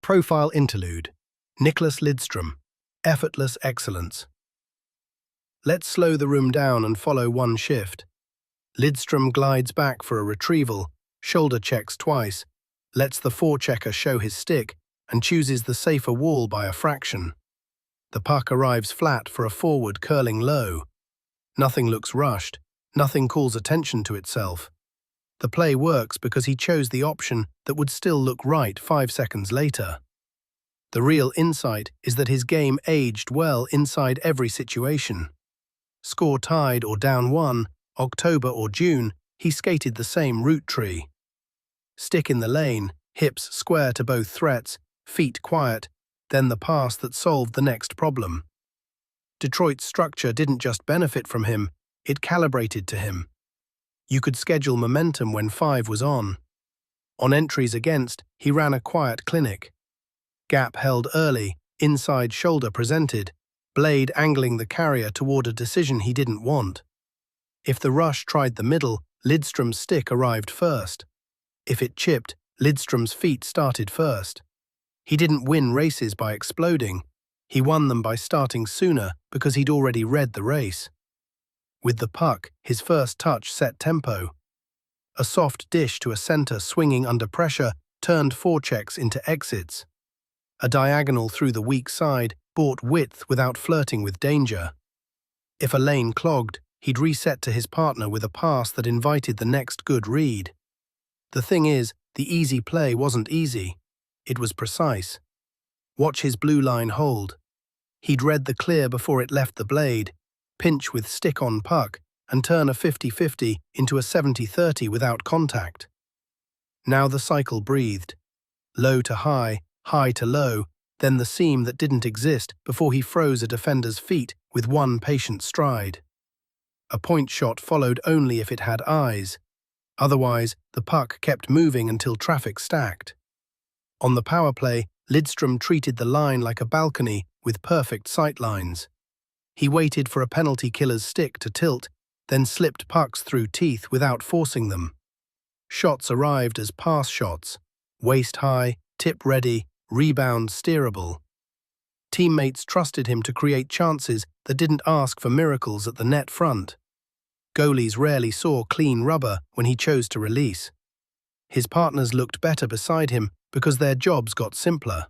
Profile Interlude. Nicholas Lidström. Effortless excellence. Let's slow the room down and follow one shift. Lidström glides back for a retrieval, shoulder checks twice, lets the forechecker show his stick, and chooses the safer wall by a fraction. The puck arrives flat for a forward curling low. Nothing looks rushed, nothing calls attention to itself. The play works because he chose the option that would still look right 5 seconds later. The real insight is that his game aged well inside every situation. Score tied or down 1, October or June, he skated the same route tree. Stick in the lane, hips square to both threats, feet quiet, then the pass that solved the next problem. Detroit's structure didn't just benefit from him, it calibrated to him. You could schedule momentum when 5 was on. On entries against, he ran a quiet clinic. Gap held early, inside shoulder presented, blade angling the carrier toward a decision he didn't want. If the rush tried the middle, Lidström's stick arrived first. If it chipped, Lidström's feet started first. He didn't win races by exploding. He won them by starting sooner because he'd already read the race. With the puck, his first touch set tempo. A soft dish to a center swinging under pressure turned forechecks into exits. A diagonal through the weak side bought width without flirting with danger. If a lane clogged, he'd reset to his partner with a pass that invited the next good read. The thing is, the easy play wasn't easy. It was precise. Watch his blue line hold. He'd read the clear before it left the blade, pinch with stick on puck, and turn a 50-50 into a 70-30 without contact. Now the cycle breathed. Low to high, high to low, then the seam that didn't exist before he froze a defender's feet with one patient stride. A point shot followed only if it had eyes. Otherwise, the puck kept moving until traffic stacked. On the power play, Lidström treated the line like a balcony with perfect sight lines. He waited for a penalty killer's stick to tilt, then slipped pucks through teeth without forcing them. Shots arrived as pass shots, waist high, tip ready, rebound steerable. Teammates trusted him to create chances that didn't ask for miracles at the net front. Goalies rarely saw clean rubber when he chose to release. His partners looked better beside him because their jobs got simpler.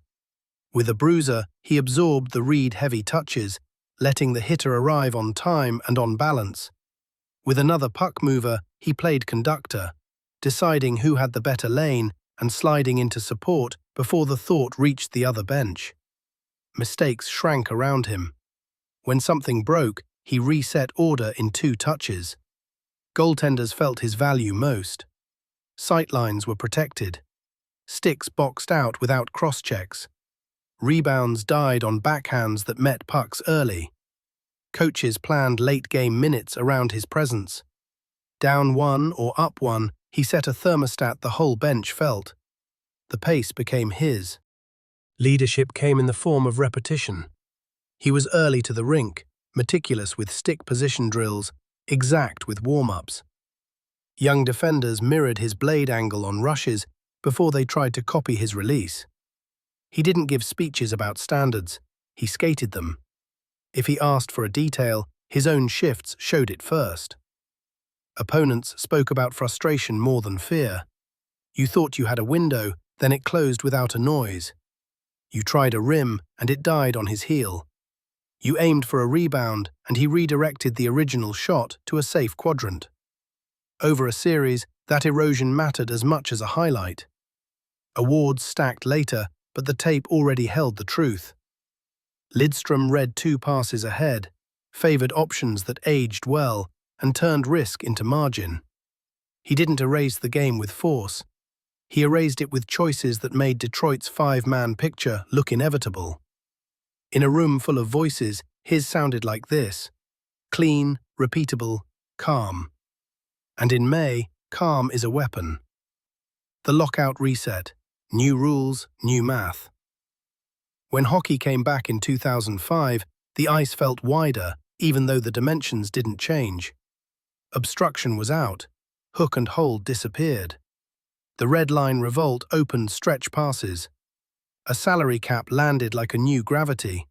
With a bruiser, he absorbed the read-heavy touches, letting the hitter arrive on time and on balance. With another puck mover, he played conductor, deciding who had the better lane and sliding into support before the thought reached the other bench. Mistakes shrank around him. When something broke, he reset order in 2 touches. Goaltenders felt his value most. Sightlines were protected. Sticks boxed out without cross-checks. Rebounds died on backhands that met pucks early. Coaches planned late-game minutes around his presence. Down 1 or up 1, he set a thermostat the whole bench felt. The pace became his. Leadership came in the form of repetition. He was early to the rink, meticulous with stick position drills, exact with warm-ups. Young defenders mirrored his blade angle on rushes before they tried to copy his release. He didn't give speeches about standards, he skated them. If he asked for a detail, his own shifts showed it first. Opponents spoke about frustration more than fear. You thought you had a window, then it closed without a noise. You tried a rim, and it died on his heel. You aimed for a rebound, and he redirected the original shot to a safe quadrant. Over a series, that erosion mattered as much as a highlight. Awards stacked later, but the tape already held the truth. Lidström read 2 passes ahead, favored options that aged well, and turned risk into margin. He didn't erase the game with force. He erased it with choices that made Detroit's 5-man picture look inevitable. In a room full of voices, his sounded like this: clean, repeatable, calm. And in May, calm is a weapon. The lockout reset. New rules, new math. When hockey came back in 2005, the ice felt wider, even though the dimensions didn't change. Obstruction was out. Hook and hold disappeared. The red line revolt opened stretch passes. A salary cap landed like a new gravity.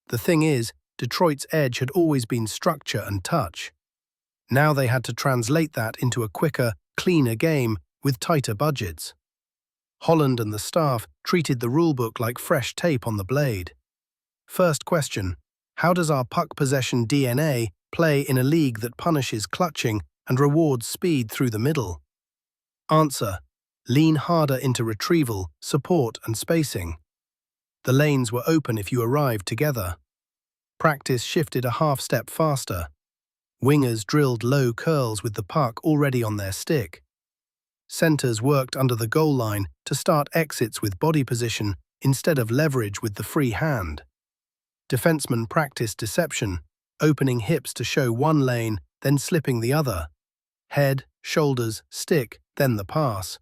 The thing is, Detroit's edge had always been structure and touch. Now they had to translate that into a quicker, cleaner game with tighter budgets. Holland and the staff treated the rulebook like fresh tape on the blade. First question: how does our puck possession DNA play in a league that punishes clutching and rewards speed through the middle? Answer: lean harder into retrieval, support and spacing. The lanes were open if you arrived together. Practice shifted a half-step faster. Wingers drilled low curls with the puck already on their stick. Centers worked under the goal line to start exits with body position instead of leverage with the free hand. Defensemen practiced deception, opening hips to show one lane, then slipping the other. Head, shoulders, stick, then the pass.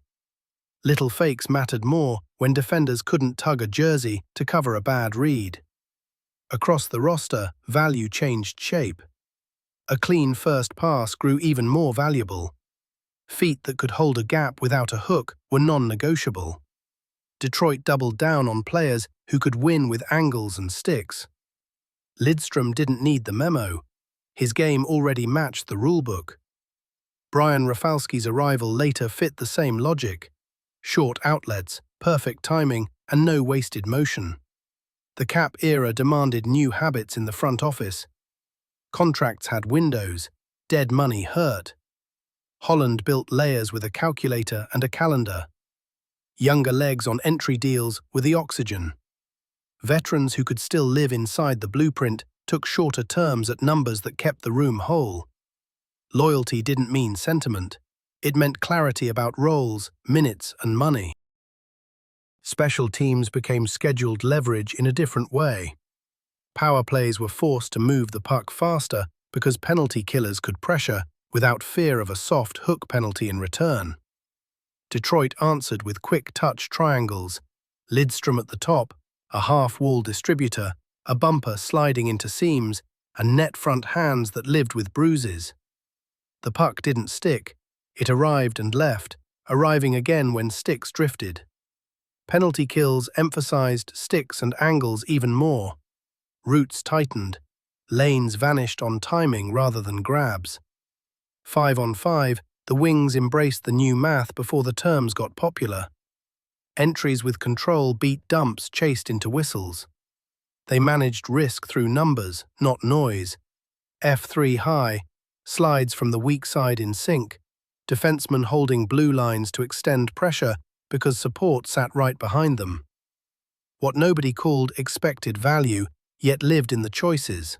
Little fakes mattered more when defenders couldn't tug a jersey to cover a bad read. Across the roster, value changed shape. A clean first pass grew even more valuable. Feet that could hold a gap without a hook were non-negotiable. Detroit doubled down on players who could win with angles and sticks. Lidstrom didn't need the memo. His game already matched the rulebook. Brian Rafalski's arrival later fit the same logic. Short outlets, perfect timing, and no wasted motion. The cap era demanded new habits in the front office. Contracts had windows. Dead money hurt. Holland built layers with a calculator and a calendar. Younger legs on entry deals were the oxygen. Veterans who could still live inside the blueprint took shorter terms at numbers that kept the room whole. Loyalty didn't mean sentiment. It meant clarity about roles, minutes, and money. Special teams became scheduled leverage in a different way. Power plays were forced to move the puck faster because penalty killers could pressure without fear of a soft hook penalty in return. Detroit answered with quick-touch triangles, Lidstrom at the top, a half-wall distributor, a bumper sliding into seams, and net front hands that lived with bruises. The puck didn't stick. It arrived and left, arriving again when sticks drifted. Penalty kills emphasized sticks and angles even more. Routes tightened. Lanes vanished on timing rather than grabs. 5-on-5, the wings embraced the new math before the terms got popular. Entries with control beat dumps chased into whistles. They managed risk through numbers, not noise. F3 high, slides from the weak side in sync, defensemen holding blue lines to extend pressure because support sat right behind them. What nobody called expected value, yet lived in the choices.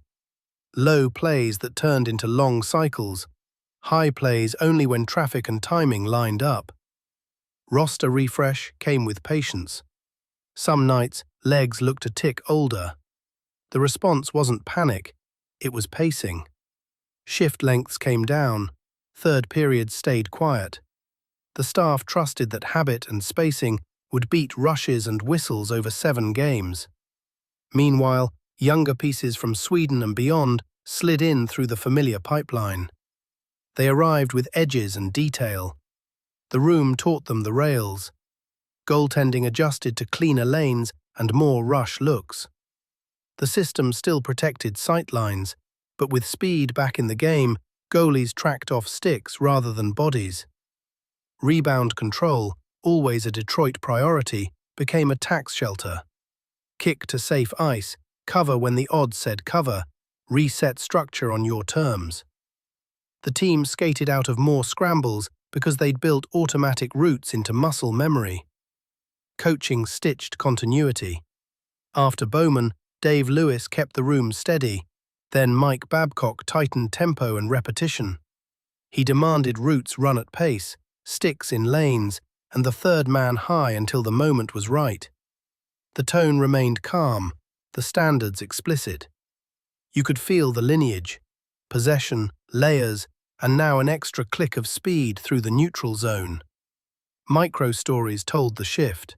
Low plays that turned into long cycles. High plays only when traffic and timing lined up. Roster refresh came with patience. Some nights, legs looked a tick older. The response wasn't panic, it was pacing. Shift lengths came down. Third periods stayed quiet. The staff trusted that habit and spacing would beat rushes and whistles over 7 games. Meanwhile, younger pieces from Sweden and beyond slid in through the familiar pipeline. They arrived with edges and detail. The room taught them the rails. Goaltending adjusted to cleaner lanes and more rush looks. The system still protected sightlines, but with speed back in the game, goalies tracked off sticks rather than bodies. Rebound control, always a Detroit priority, became a tax shelter. Kick to safe ice, cover when the odds said cover, reset structure on your terms. The team skated out of more scrambles because they'd built automatic routes into muscle memory. Coaching stitched continuity. After Bowman, Dave Lewis kept the room steady. Then Mike Babcock tightened tempo and repetition. He demanded routes run at pace, sticks in lanes, and the third man high until the moment was right. The tone remained calm, the standards explicit. You could feel the lineage, possession, layers, and now an extra click of speed through the neutral zone. Micro-stories told the shift.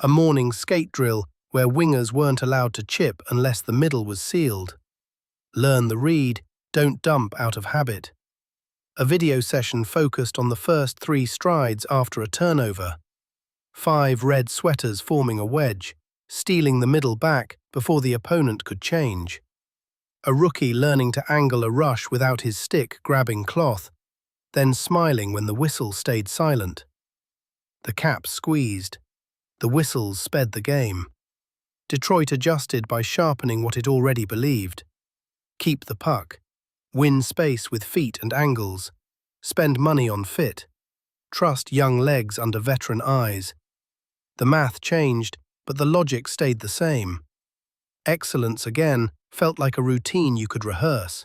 A morning skate drill where wingers weren't allowed to chip unless the middle was sealed. Learn the read, don't dump out of habit. A video session focused on the first 3 strides after a turnover. 5 red sweaters forming a wedge, stealing the middle back before the opponent could change. A rookie learning to angle a rush without his stick grabbing cloth, then smiling when the whistle stayed silent. The caps squeezed. The whistles sped the game. Detroit adjusted by sharpening what it already believed. Keep the puck. Win space with feet and angles. Spend money on fit. Trust young legs under veteran eyes. The math changed, but the logic stayed the same. Excellence again felt like a routine you could rehearse.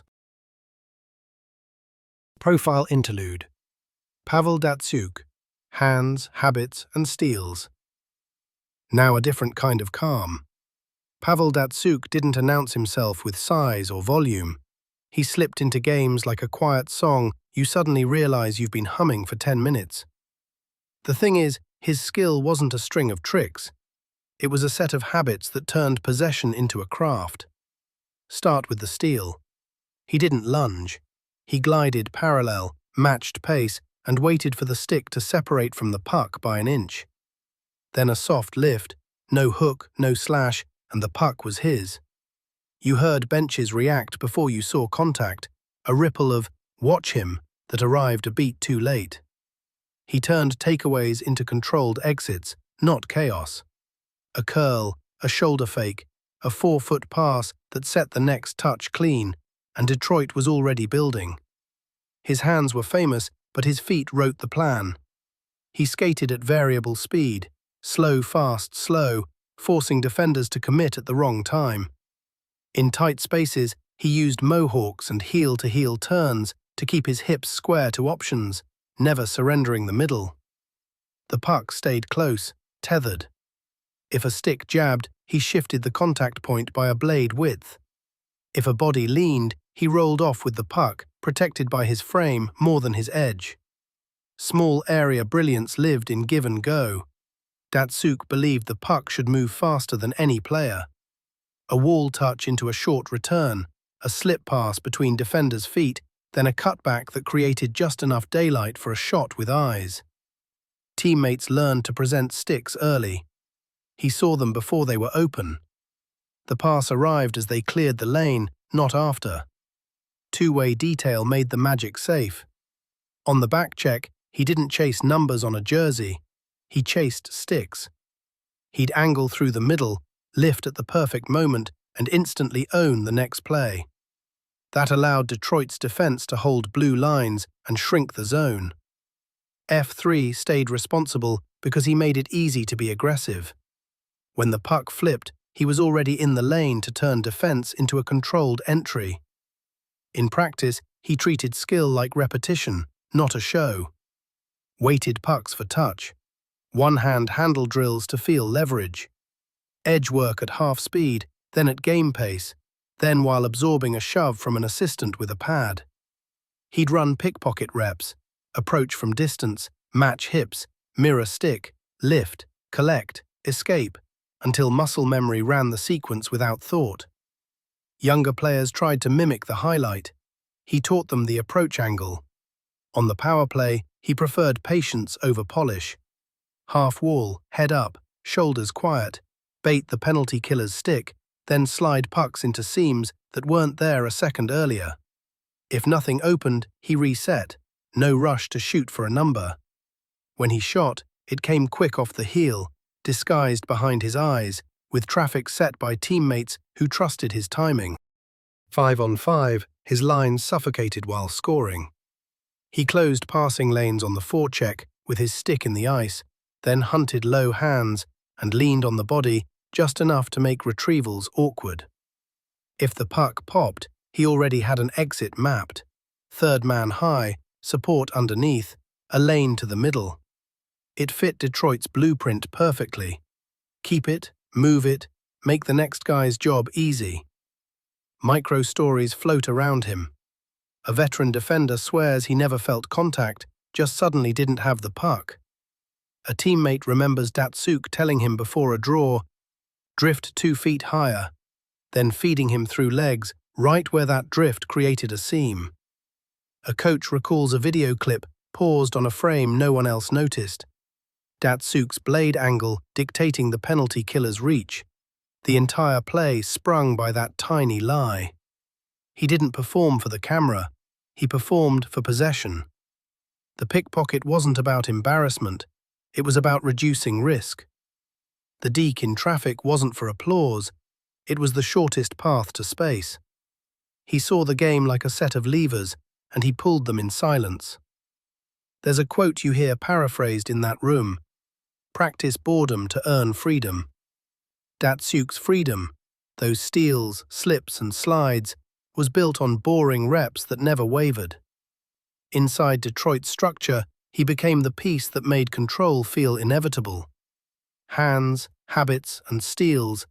Profile interlude. Pavel Datsyuk. Hands, habits, and steals. Now a different kind of calm. Pavel Datsyuk didn't announce himself with size or volume. He slipped into games like a quiet song you suddenly realize you've been humming for 10 minutes. The thing is, his skill wasn't a string of tricks. It was a set of habits that turned possession into a craft. Start with the steal. He didn't lunge. He glided parallel, matched pace, and waited for the stick to separate from the puck by an inch. Then a soft lift, no hook, no slash, and the puck was his. You heard benches react before you saw contact, a ripple of "watch him" that arrived a beat too late. He turned takeaways into controlled exits, not chaos. A curl, a shoulder fake, a 4-foot pass that set the next touch clean, and Detroit was already building. His hands were famous, but his feet wrote the plan. He skated at variable speed, slow, fast, slow, forcing defenders to commit at the wrong time. In tight spaces, he used mohawks and heel-to-heel turns to keep his hips square to options, never surrendering the middle. The puck stayed close, tethered. If a stick jabbed, he shifted the contact point by a blade width. If a body leaned, he rolled off with the puck, protected by his frame more than his edge. Small area brilliance lived in give and go. Datsyuk believed the puck should move faster than any player. A wall touch into a short return, a slip pass between defenders' feet, then a cutback that created just enough daylight for a shot with eyes. Teammates learned to present sticks early. He saw them before they were open. The pass arrived as they cleared the lane, not after. Two-way detail made the magic safe. On the back check, he didn't chase numbers on a jersey. He chased sticks. He'd angle through the middle, lift at the perfect moment, and instantly own the next play. That allowed Detroit's defense to hold blue lines and shrink the zone. F3 stayed responsible because he made it easy to be aggressive. When the puck flipped, he was already in the lane to turn defense into a controlled entry. In practice, he treated skill like repetition, not a show. Weighted pucks for touch. One-hand handle drills to feel leverage. Edge work at half speed, then at game pace, then while absorbing a shove from an assistant with a pad. He'd run pickpocket reps, approach from distance, match hips, mirror stick, lift, collect, escape, until muscle memory ran the sequence without thought. Younger players tried to mimic the highlight. He taught them the approach angle. On the power play, he preferred patience over polish. Half wall, head up, shoulders quiet, bait the penalty killer's stick, then slide pucks into seams that weren't there a second earlier. If nothing opened, he reset. No rush to shoot for a number. When he shot, it came quick off the heel, disguised behind his eyes, with traffic set by teammates who trusted his timing. 5-on-5, his lines suffocated while scoring. He closed passing lanes on the forecheck with his stick in the ice, then hunted low hands and leaned on the body just enough to make retrievals awkward. If the puck popped, he already had an exit mapped. Third man high, support underneath, a lane to the middle. It fit Detroit's blueprint perfectly. Keep it, move it, make the next guy's job easy. Micro stories float around him. A veteran defender swears he never felt contact, just suddenly didn't have the puck. A teammate remembers Datsyuk telling him before a draw, drift 2 feet higher, then feeding him through legs right where that drift created a seam. A coach recalls a video clip paused on a frame no one else noticed. Datsuk's blade angle dictating the penalty killer's reach, the entire play sprung by that tiny lie. He didn't perform for the camera, he performed for possession. The pickpocket wasn't about embarrassment, it was about reducing risk. The deke in traffic wasn't for applause, it was the shortest path to space. He saw the game like a set of levers, and he pulled them in silence. There's a quote you hear paraphrased in that room: "Practice boredom to earn freedom." Datsuk's freedom, those steals, slips and slides, was built on boring reps that never wavered. Inside Detroit's structure, he became the piece that made control feel inevitable. Hands, habits, and steals,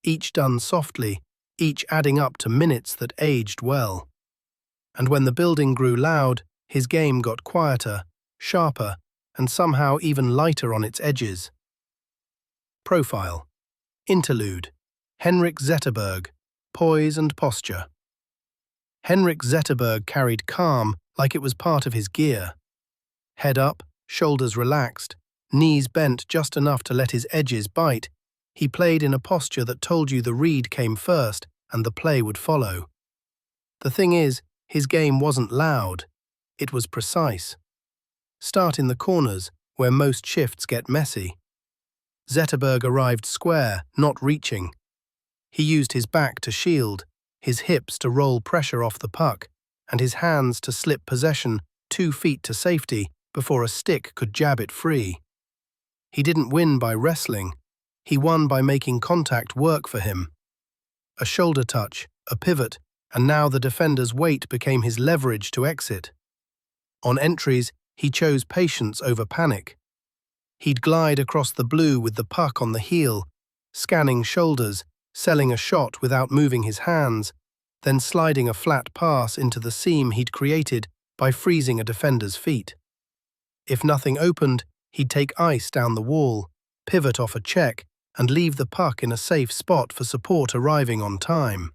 each done softly, each adding up to minutes that aged well. And when the building grew loud, his game got quieter, sharper, and somehow even lighter on its edges. Profile. Interlude. Henrik Zetterberg, poise and posture. Henrik Zetterberg carried calm like it was part of his gear. Head up, shoulders relaxed, knees bent just enough to let his edges bite, he played in a posture that told you the read came first and the play would follow. The thing is, his game wasn't loud, it was precise. Start in the corners, where most shifts get messy. Zetterberg arrived square, not reaching. He used his back to shield, his hips to roll pressure off the puck, and his hands to slip possession 2 feet to safety before a stick could jab it free. He didn't win by wrestling, he won by making contact work for him. A shoulder touch, a pivot, and now the defender's weight became his leverage to exit. On entries, he chose patience over panic. He'd glide across the blue with the puck on the heel, scanning shoulders, selling a shot without moving his hands, then sliding a flat pass into the seam he'd created by freezing a defender's feet. If nothing opened, he'd take ice down the wall, pivot off a check, and leave the puck in a safe spot for support arriving on time.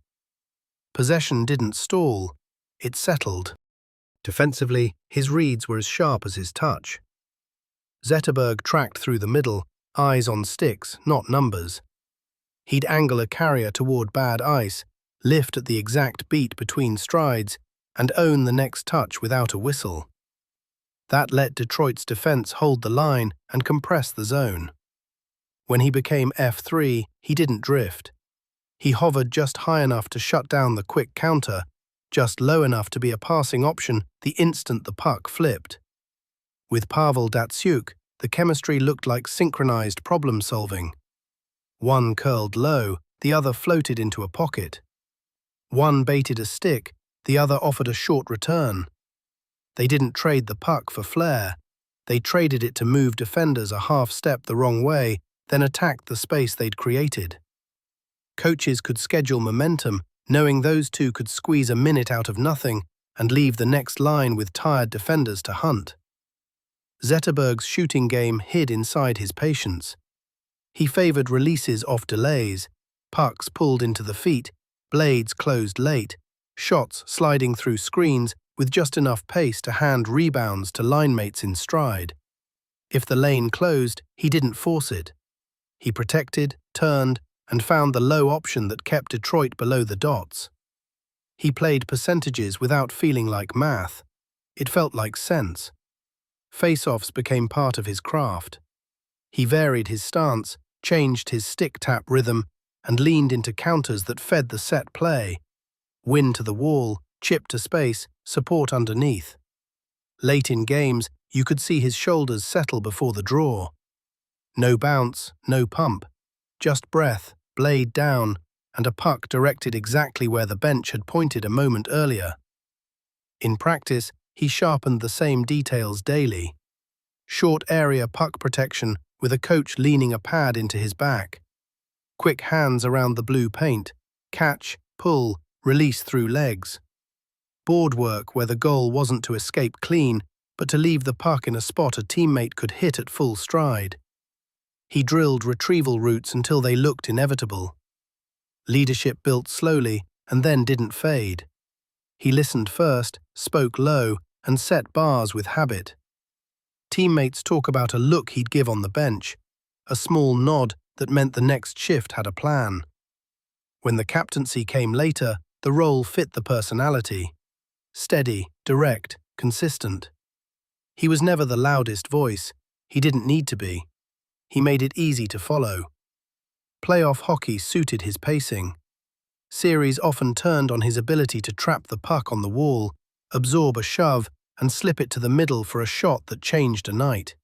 Possession didn't stall, it settled. Defensively, his reads were as sharp as his touch. Zetterberg tracked through the middle, eyes on sticks, not numbers. He'd angle a carrier toward bad ice, lift at the exact beat between strides, and own the next touch without a whistle. That let Detroit's defense hold the line and compress the zone. When he became F3, he didn't drift. He hovered just high enough to shut down the quick counter, just low enough to be a passing option the instant the puck flipped. With Pavel Datsuk, the chemistry looked like synchronized problem-solving. One curled low, the other floated into a pocket. One baited a stick, the other offered a short return. They didn't trade the puck for flair. They traded it to move defenders a half step the wrong way, then attacked the space they'd created. Coaches could schedule momentum, knowing those two could squeeze a minute out of nothing and leave the next line with tired defenders to hunt. Zetterberg's shooting game hid inside his patience. He favored releases off delays, pucks pulled into the feet, blades closed late, shots sliding through screens with just enough pace to hand rebounds to linemates in stride. If the lane closed, he didn't force it. He protected, turned, and found the low option that kept Detroit below the dots. He played percentages without feeling like math. It felt like sense. Face-offs became part of his craft. He varied his stance, changed his stick-tap rhythm, and leaned into counters that fed the set play. Win to the wall, chip to space, support underneath. Late in games, you could see his shoulders settle before the draw. No bounce, no pump, just breath, blade down, and a puck directed exactly where the bench had pointed a moment earlier. In practice, he sharpened the same details daily. Short area puck protection with a coach leaning a pad into his back. Quick hands around the blue paint, catch, pull, release through legs. Board work where the goal wasn't to escape clean, but to leave the puck in a spot a teammate could hit at full stride. He drilled retrieval routes until they looked inevitable. Leadership built slowly and then didn't fade. He listened first, spoke low, and set bars with habit. Teammates talk about a look he'd give on the bench, a small nod that meant the next shift had a plan. When the captaincy came later, the role fit the personality. Steady, direct, consistent. He was never the loudest voice. He didn't need to be. He made it easy to follow. Playoff hockey suited his pacing. Series often turned on his ability to trap the puck on the wall, absorb a shove, and slip it to the middle for a shot that changed a night.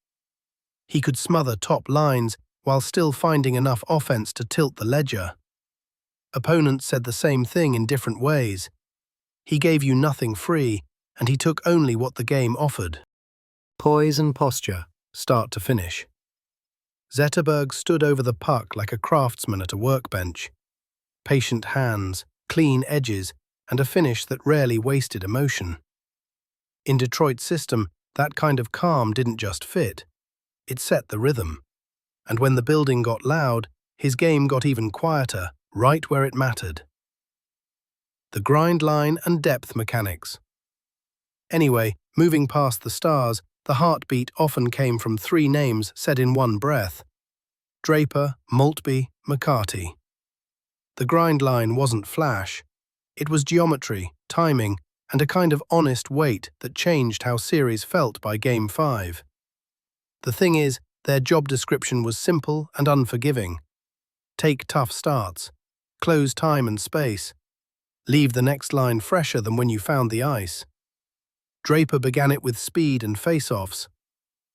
He could smother top lines while still finding enough offense to tilt the ledger. Opponents said the same thing in different ways. He gave you nothing free, and he took only what the game offered. Poise and posture, start to finish. Zetterberg stood over the puck like a craftsman at a workbench. Patient hands, clean edges, and a finish that rarely wasted emotion. In Detroit's system, that kind of calm didn't just fit. It set the rhythm. And when the building got loud, his game got even quieter, right where it mattered. The grind line and depth mechanics. Anyway, moving past the stars, the heartbeat often came from three names said in one breath: Draper, Maltby, McCarty. The grind line wasn't flash. It was geometry, timing, and a kind of honest weight that changed how series felt by Game 5. The thing is, their job description was simple and unforgiving. Take tough starts, close time and space, leave the next line fresher than when you found the ice. Draper began it with speed and face-offs.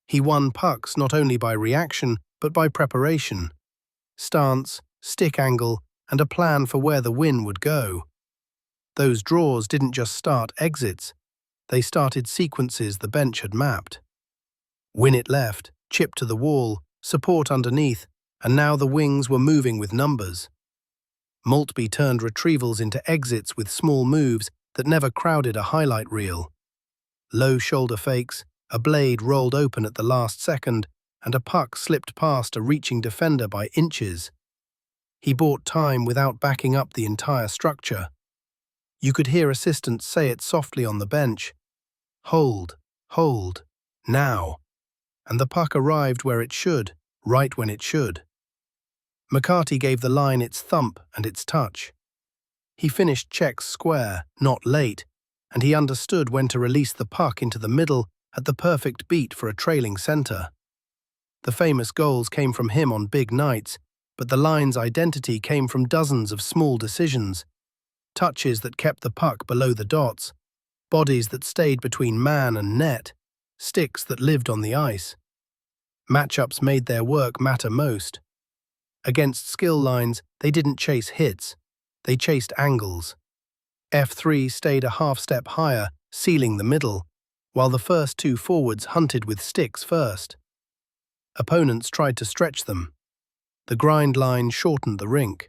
He won pucks not only by reaction, but by preparation. Stance, stick angle, and a plan for where the win would go. Those draws didn't just start exits, they started sequences the bench had mapped. Win it left, chip to the wall, support underneath, and now the wings were moving with numbers. Maltby turned retrievals into exits with small moves that never crowded a highlight reel. Low shoulder fakes, a blade rolled open at the last second, and a puck slipped past a reaching defender by inches. He bought time without backing up the entire structure. You could hear assistants say it softly on the bench. Hold, now. And the puck arrived where it should, right when it should. McCarty gave the line its thump and its touch. He finished checks square, not late, and he understood when to release the puck into the middle at the perfect beat for a trailing center. The famous goals came from him on big nights, but the line's identity came from dozens of small decisions. Touches that kept the puck below the dots, bodies that stayed between man and net, sticks that lived on the ice. Matchups made their work matter most. Against skill lines, they didn't chase hits, they chased angles. F3 stayed a half step higher, sealing the middle, while the first two forwards hunted with sticks first. Opponents tried to stretch them. The grind line shortened the rink.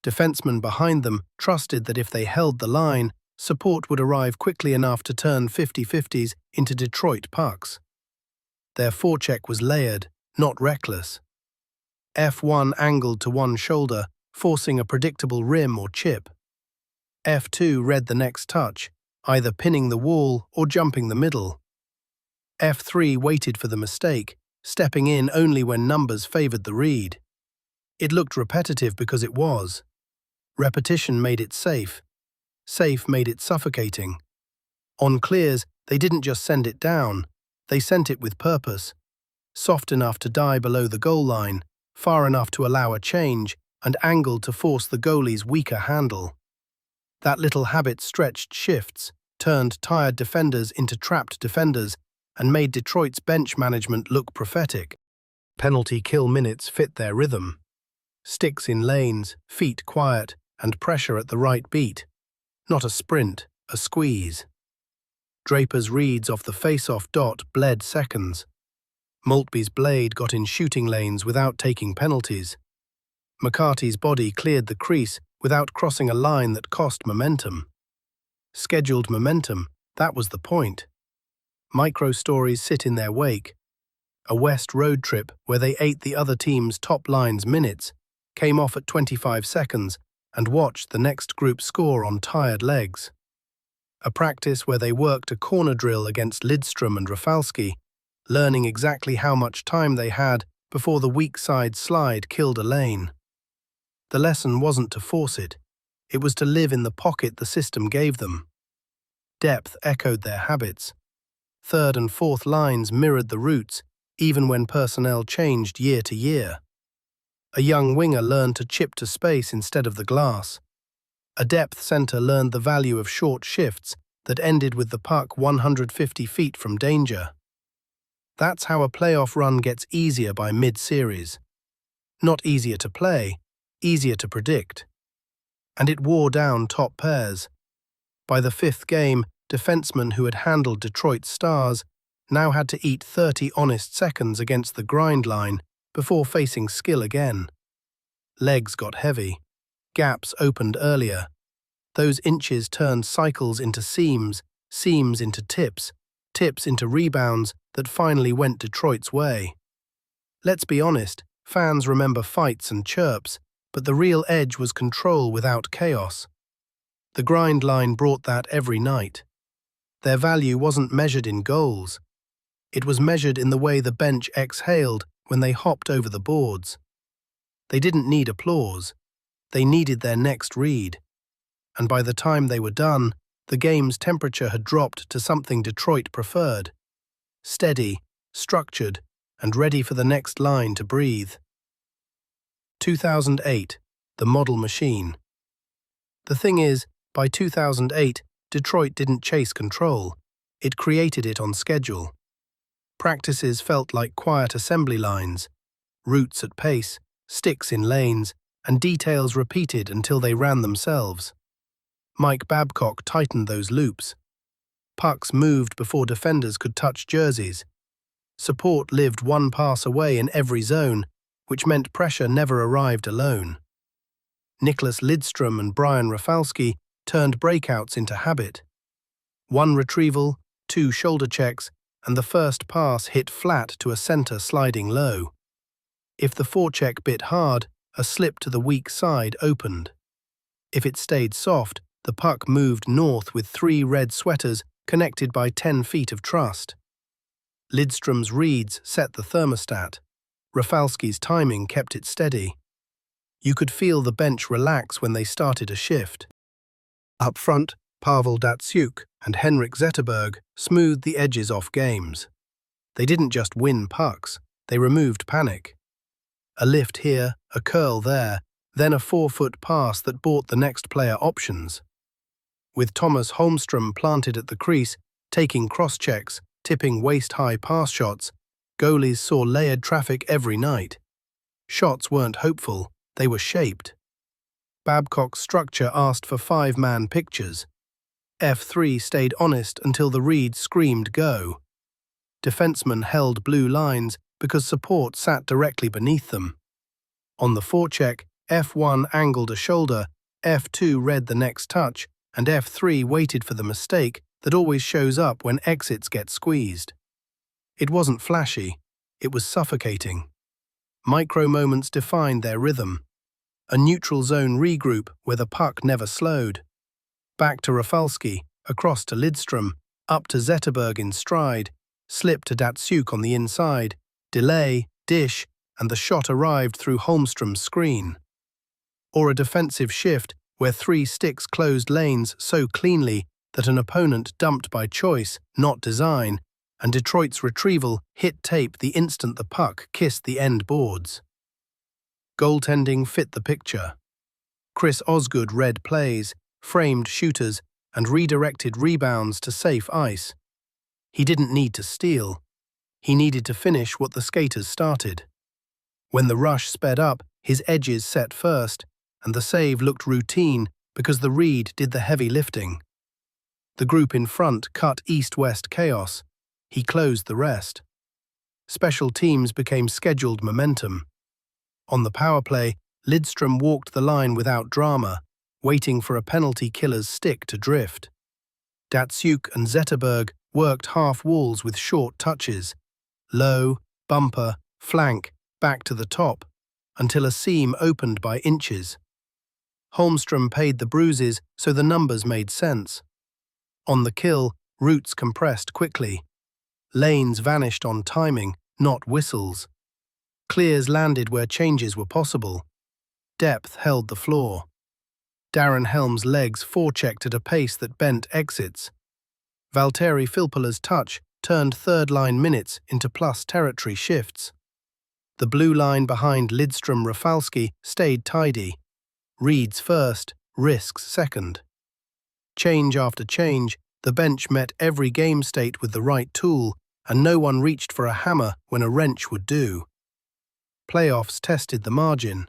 Defensemen behind them trusted that if they held the line, support would arrive quickly enough to turn 50-50s into Detroit pucks. Their forecheck was layered, not reckless. F1 angled to one shoulder, forcing a predictable rim or chip. F2 read the next touch, either pinning the wall or jumping the middle. F3 waited for the mistake, stepping in only when numbers favored the read. It looked repetitive because it was. Repetition made it safe. Safe made it suffocating. On clears, they didn't just send it down, they sent it with purpose. Soft enough to die below the goal line, far enough to allow a change, and angled to force the goalie's weaker handle. That little habit stretched shifts, turned tired defenders into trapped defenders, and made Detroit's bench management look prophetic. Penalty kill minutes fit their rhythm. Sticks in lanes, feet quiet, and pressure at the right beat. Not a sprint, a squeeze. Draper's reads off the face-off dot bled seconds. Maltby's blade got in shooting lanes without taking penalties. McCarty's body cleared the crease without crossing a line that cost momentum. Scheduled momentum, that was the point. Micro-stories sit in their wake. A West road trip where they ate the other team's top line's minutes, came off at 25 seconds, and watched the next group score on tired legs. A practice where they worked a corner drill against Lidstrom and Rafalski, learning exactly how much time they had before the weak side slide killed a lane. The lesson wasn't to force it. It was to live in the pocket the system gave them. Depth echoed their habits. Third and fourth lines mirrored the routes, even when personnel changed year to year. A young winger learned to chip to space instead of the glass. A depth centre learned the value of short shifts that ended with the puck 150 feet from danger. That's how a playoff run gets easier by mid-series. Not easier to play, easier to predict. And it wore down top pairs. By the fifth game, defensemen who had handled Detroit's stars now had to eat 30 honest seconds against the grind line before facing skill again. Legs got heavy. Gaps opened earlier. Those inches turned cycles into seams, seams into tips, tips into rebounds that finally went Detroit's way. Let's be honest, fans remember fights and chirps, but the real edge was control without chaos. The grind line brought that every night. Their value wasn't measured in goals. It was measured in the way the bench exhaled when they hopped over the boards. They didn't need applause. They needed their next read. And by the time they were done, the game's temperature had dropped to something Detroit preferred. Steady, structured, and ready for the next line to breathe. 2008, the model machine. The thing is, by 2008, Detroit didn't chase control. It created it on schedule. Practices felt like quiet assembly lines, routes at pace, sticks in lanes, and details repeated until they ran themselves. Mike Babcock tightened those loops. Pucks moved before defenders could touch jerseys. Support lived one pass away in every zone, which meant pressure never arrived alone. Nicholas Lidstrom and Brian Rafalski turned breakouts into habit. One retrieval, two shoulder checks, and the first pass hit flat to a center sliding low. If the forecheck bit hard, a slip to the weak side opened. If it stayed soft, the puck moved north with 3 red sweaters connected by 10 feet of trust. Lidstrom's reads set the thermostat. Rafalski's timing kept it steady. You could feel the bench relax when they started a shift. Up front, Pavel Datsyuk and Henrik Zetterberg smoothed the edges off games. They didn't just win pucks, they removed panic. A lift here, a curl there, then a 4-foot pass that bought the next player options. With Thomas Holmstrom planted at the crease, taking cross-checks, tipping waist-high pass shots, goalies saw layered traffic every night. Shots weren't hopeful, they were shaped. Babcock's structure asked for 5-man pictures. F3 stayed honest until the read screamed go. Defensemen held blue lines because support sat directly beneath them. On the forecheck, F1 angled a shoulder, F2 read the next touch, and F3 waited for the mistake that always shows up when exits get squeezed. It wasn't flashy, it was suffocating. Micro moments defined their rhythm. A neutral zone regroup where the puck never slowed. Back to Rafalski, across to Lidstrom, up to Zetterberg in stride, slip to Datsyuk on the inside, delay, dish, and the shot arrived through Holmstrom's screen. Or a defensive shift where 3 sticks closed lanes so cleanly that an opponent dumped by choice, not design, and Detroit's retrieval hit tape the instant the puck kissed the end boards. Goaltending fit the picture. Chris Osgood read plays, framed shooters, and redirected rebounds to safe ice. He didn't need to steal. He needed to finish what the skaters started. When the rush sped up, his edges set first, and the save looked routine because the read did the heavy lifting. The group in front cut east-west chaos. He closed the rest. Special teams became scheduled momentum. On the power play, Lidstrom walked the line without drama, waiting for a penalty killer's stick to drift. Datsyuk and Zetterberg worked half walls with short touches, low, bumper, flank, back to the top, until a seam opened by inches. Holmstrom paid the bruises so the numbers made sense. On the kill, routes compressed quickly. Lanes vanished on timing, not whistles. Clears landed where changes were possible. Depth held the floor. Darren Helm's legs forechecked at a pace that bent exits. Valtteri Filppula's touch turned third-line minutes into plus territory shifts. The blue line behind Lidstrom-Rafalski stayed tidy. Reads first, risks second. Change after change, the bench met every game state with the right tool, and no one reached for a hammer when a wrench would do. Playoffs tested the margin.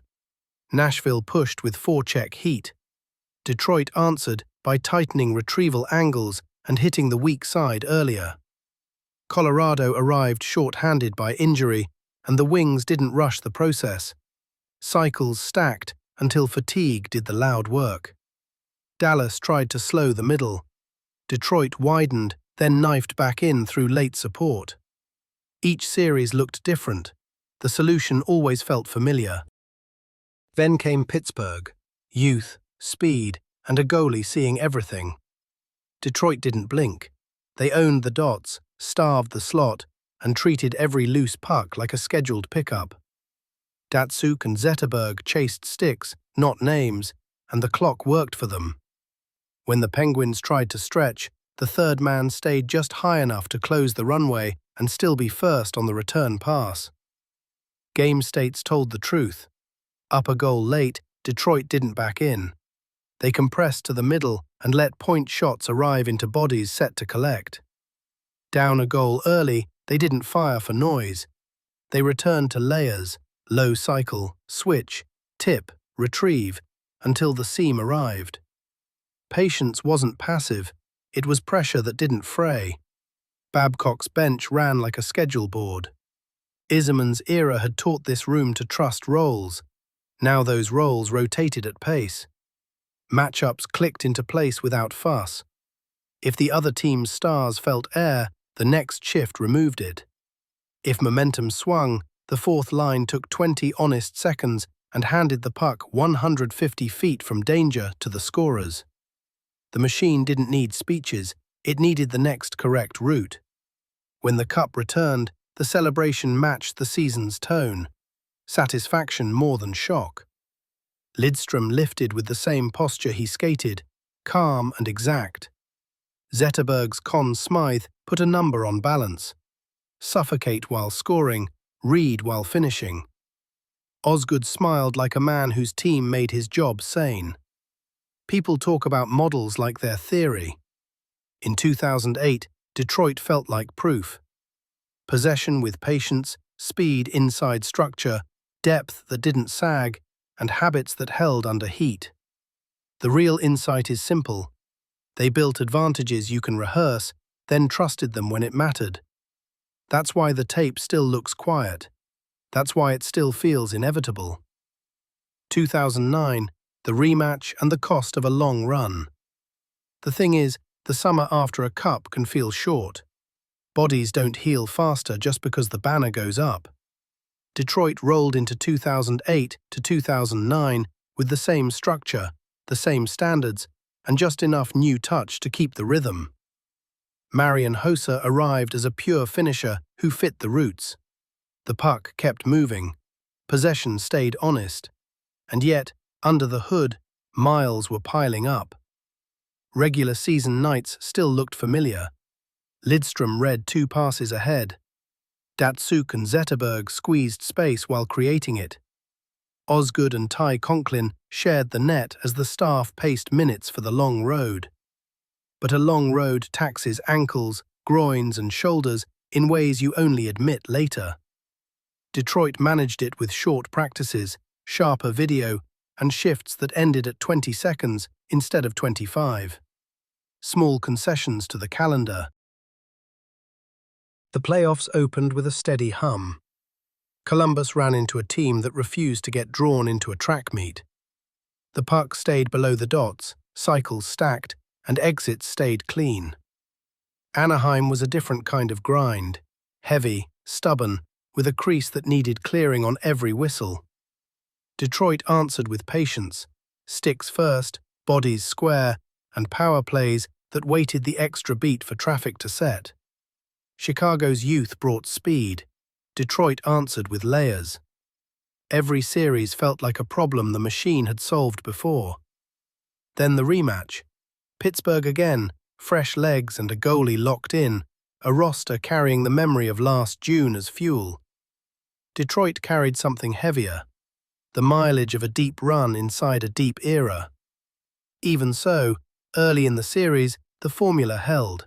Nashville pushed with forecheck heat. Detroit answered by tightening retrieval angles and hitting the weak side earlier. Colorado arrived short-handed by injury, and the wings didn't rush the process. Cycles stacked until fatigue did the loud work. Dallas tried to slow the middle. Detroit widened, then knifed back in through late support. Each series looked different. The solution always felt familiar. Then came Pittsburgh. Youth, speed, and a goalie seeing everything. Detroit didn't blink. They owned the dots, starved the slot, and treated every loose puck like a scheduled pickup. Datsuk and Zetterberg chased sticks, not names, and the clock worked for them. When the Penguins tried to stretch, the third man stayed just high enough to close the runway and still be first on the return pass. Game states told the truth. Up a goal late, Detroit didn't back in. They compressed to the middle and let point shots arrive into bodies set to collect. Down a goal early, they didn't fire for noise. They returned to layers, low cycle, switch, tip, retrieve, until the seam arrived. Patience wasn't passive, it was pressure that didn't fray. Babcock's bench ran like a schedule board. Iserman's era had taught this room to trust roles. Now those roles rotated at pace. Matchups clicked into place without fuss. If the other team's stars felt air, the next shift removed it. If momentum swung, the fourth line took 20 honest seconds and handed the puck 150 feet from danger to the scorers. The machine didn't need speeches, it needed the next correct route. When the cup returned, the celebration matched the season's tone. Satisfaction more than shock. Lidstrom lifted with the same posture he skated, calm and exact. Zetterberg's Conn Smythe put a number on balance. Suffocate while scoring, read while finishing. Osgood smiled like a man whose team made his job sane. People talk about models like their theory. In 2008, Detroit felt like proof. Possession with patience, speed inside structure, depth that didn't sag, and habits that held under heat. The real insight is simple. They built advantages you can rehearse, then trusted them when it mattered. That's why the tape still looks quiet. That's why it still feels inevitable. 2009, the rematch and the cost of a long run. The thing is, the summer after a cup can feel short. Bodies don't heal faster just because the banner goes up. Detroit rolled into 2008 to 2009 with the same structure, the same standards, and just enough new touch to keep the rhythm. Marian Hossa arrived as a pure finisher who fit the roots. The puck kept moving. Possession stayed honest. And yet, under the hood, miles were piling up. Regular season nights still looked familiar. Lidstrom read 2 passes ahead. Datsuk and Zetterberg squeezed space while creating it. Osgood and Ty Conklin shared the net as the staff paced minutes for the long road. But a long road taxes ankles, groins and shoulders in ways you only admit later. Detroit managed it with short practices, sharper video, and shifts that ended at 20 seconds instead of 25. Small concessions to the calendar. The playoffs opened with a steady hum. Columbus ran into a team that refused to get drawn into a track meet. The puck stayed below the dots, cycles stacked, and exits stayed clean. Anaheim was a different kind of grind, heavy, stubborn, with a crease that needed clearing on every whistle. Detroit answered with patience, sticks first, bodies square, and power plays that waited the extra beat for traffic to set. Chicago's youth brought speed. Detroit answered with layers. Every series felt like a problem the machine had solved before. Then the rematch. Pittsburgh again, fresh legs and a goalie locked in, a roster carrying the memory of last June as fuel. Detroit carried something heavier, the mileage of a deep run inside a deep era. Even so, early in the series, the formula held.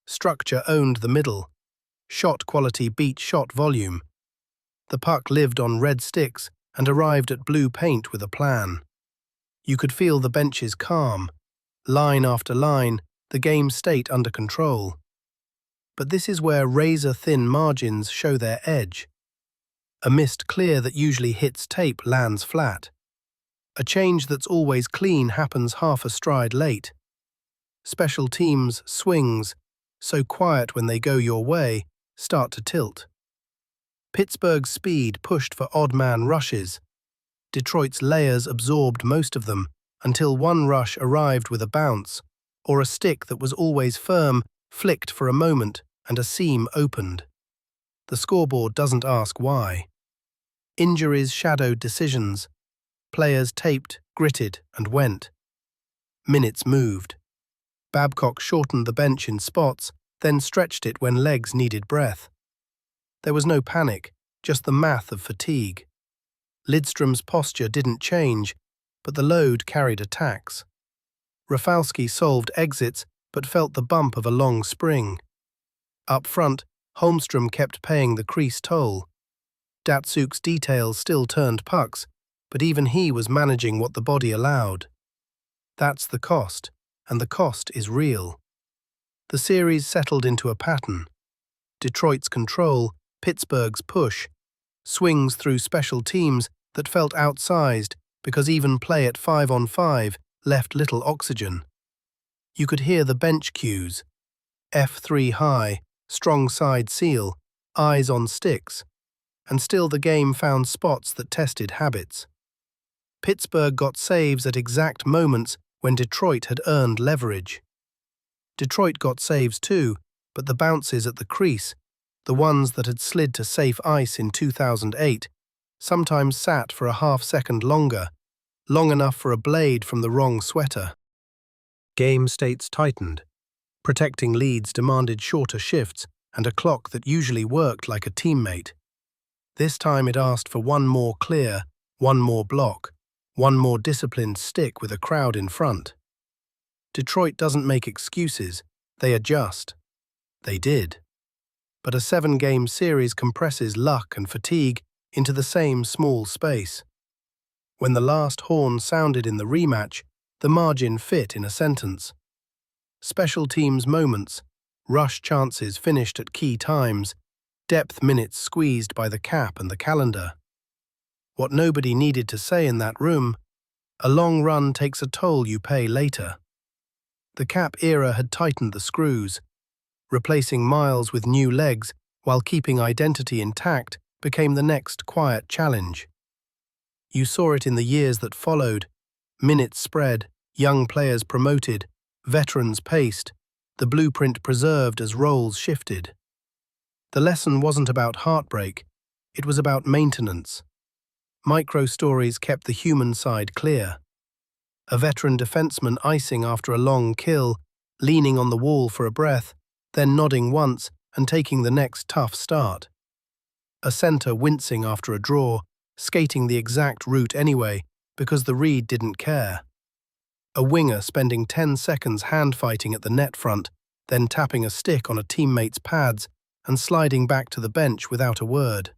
Structure owned the middle. Shot quality beat shot volume. The puck lived on red sticks and arrived at blue paint with a plan. You could feel the benches calm. Line after line, the game state under control. But this is where razor-thin margins show their edge. A missed clear that usually hits tape lands flat. A change that's always clean happens half a stride late. Special teams' swings, so quiet when they go your way, start to tilt. Pittsburgh's speed pushed for odd-man rushes. Detroit's layers absorbed most of them until one rush arrived with a bounce, or a stick that was always firm flicked for a moment and a seam opened. The scoreboard doesn't ask why. Injuries shadowed decisions. Players taped, gritted, and went. Minutes moved. Babcock shortened the bench in spots, then stretched it when legs needed breath. There was no panic, just the math of fatigue. Lidstrom's posture didn't change, but the load carried a tax. Rafalski solved exits, but felt the bump of a long spring. Up front, Holmstrom kept paying the crease toll. Datsuk's details still turned pucks, but even he was managing what the body allowed. That's the cost, and the cost is real. The series settled into a pattern. Detroit's control, Pittsburgh's push, swings through special teams that felt outsized because even play at 5-on-5 left little oxygen. You could hear the bench cues. F3 high, strong side seal, eyes on sticks, and still the game found spots that tested habits. Pittsburgh got saves at exact moments when Detroit had earned leverage. Detroit got saves too, but the bounces at the crease, the ones that had slid to safe ice in 2008, sometimes sat for a half-second longer, long enough for a blade from the wrong sweater. Game states tightened. Protecting leads demanded shorter shifts and a clock that usually worked like a teammate. This time it asked for one more clear, one more block, one more disciplined stick with a crowd in front. Detroit doesn't make excuses, they adjust. They did. But a 7-game series compresses luck and fatigue into the same small space. When the last horn sounded in the rematch, the margin fit in a sentence. Special teams moments, rush chances finished at key times, depth minutes squeezed by the cap and the calendar. What nobody needed to say in that room, a long run takes a toll you pay later. The cap era had tightened the screws. Replacing miles with new legs while keeping identity intact became the next quiet challenge. You saw it in the years that followed. Minutes spread, young players promoted, veterans paced, the blueprint preserved as roles shifted. The lesson wasn't about heartbreak, it was about maintenance. Micro-stories kept the human side clear. A veteran defenseman icing after a long kill, leaning on the wall for a breath, then nodding once and taking the next tough start. A center wincing after a draw, skating the exact route anyway because the read didn't care. A winger spending 10 seconds hand-fighting at the net front, then tapping a stick on a teammate's pads and sliding back to the bench without a word.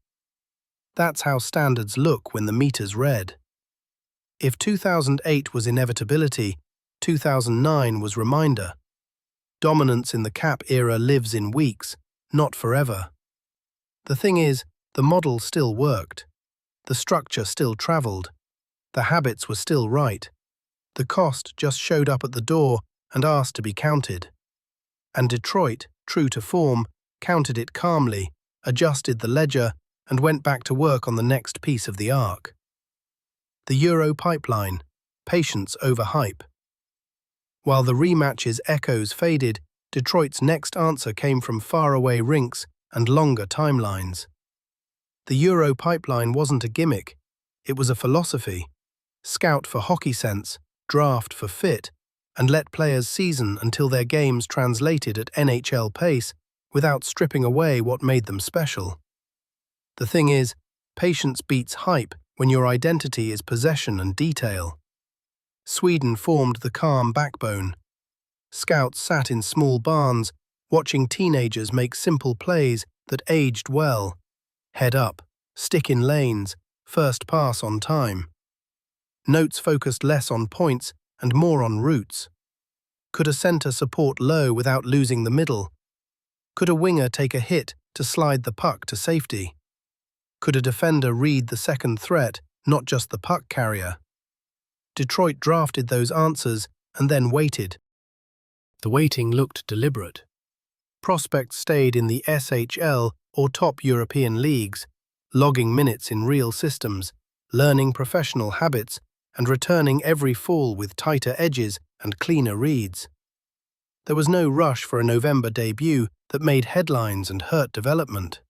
That's how standards look when the meter's read. If 2008 was inevitability, 2009 was reminder. Dominance in the cap era lives in weeks, not forever. The thing is, the model still worked. The structure still traveled. The habits were still right. The cost just showed up at the door and asked to be counted. And Detroit, true to form, counted it calmly, adjusted the ledger, and went back to work on the next piece of the arc. The Euro pipeline, patience over hype. While the rematch's echoes faded, Detroit's next answer came from faraway rinks and longer timelines. The Euro pipeline wasn't a gimmick, it was a philosophy. Scout for hockey sense, draft for fit, and let players season until their games translated at NHL pace without stripping away what made them special. The thing is, patience beats hype when your identity is possession and detail. Sweden formed the calm backbone. Scouts sat in small barns, watching teenagers make simple plays that aged well. Head up, stick in lanes, first pass on time. Notes focused less on points and more on routes. Could a centre support low without losing the middle? Could a winger take a hit to slide the puck to safety? Could a defender read the second threat, not just the puck carrier? Detroit drafted those answers and then waited. The waiting looked deliberate. Prospects stayed in the SHL or top European leagues, logging minutes in real systems, learning professional habits, and returning every fall with tighter edges and cleaner reads. There was no rush for a November debut that made headlines and hurt development.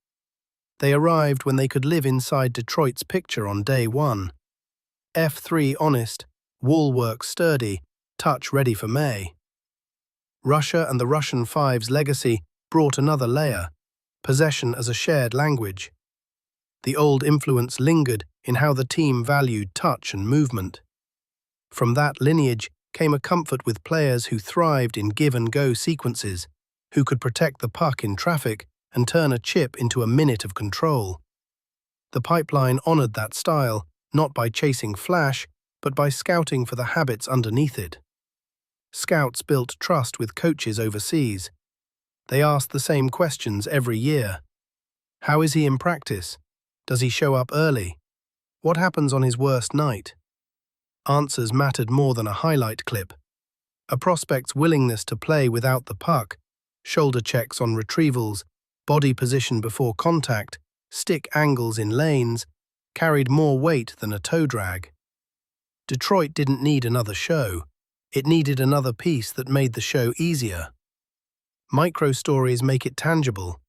They arrived when they could live inside Detroit's picture on day one. F3 honest, wall work sturdy, touch ready for May. Russia and the Russian Five's legacy brought another layer, possession as a shared language. The old influence lingered in how the team valued touch and movement. From that lineage came a comfort with players who thrived in give-and-go sequences, who could protect the puck in traffic and turn a chip into a minute of control. The pipeline honored that style, not by chasing flash, but by scouting for the habits underneath it. Scouts built trust with coaches overseas. They asked the same questions every year. How is he in practice? Does he show up early? What happens on his worst night? Answers mattered more than a highlight clip. A prospect's willingness to play without the puck, shoulder checks on retrievals, body position before contact, stick angles in lanes, carried more weight than a toe drag. Detroit didn't need another show. It needed another piece that made the show easier. Micro-stories make it tangible.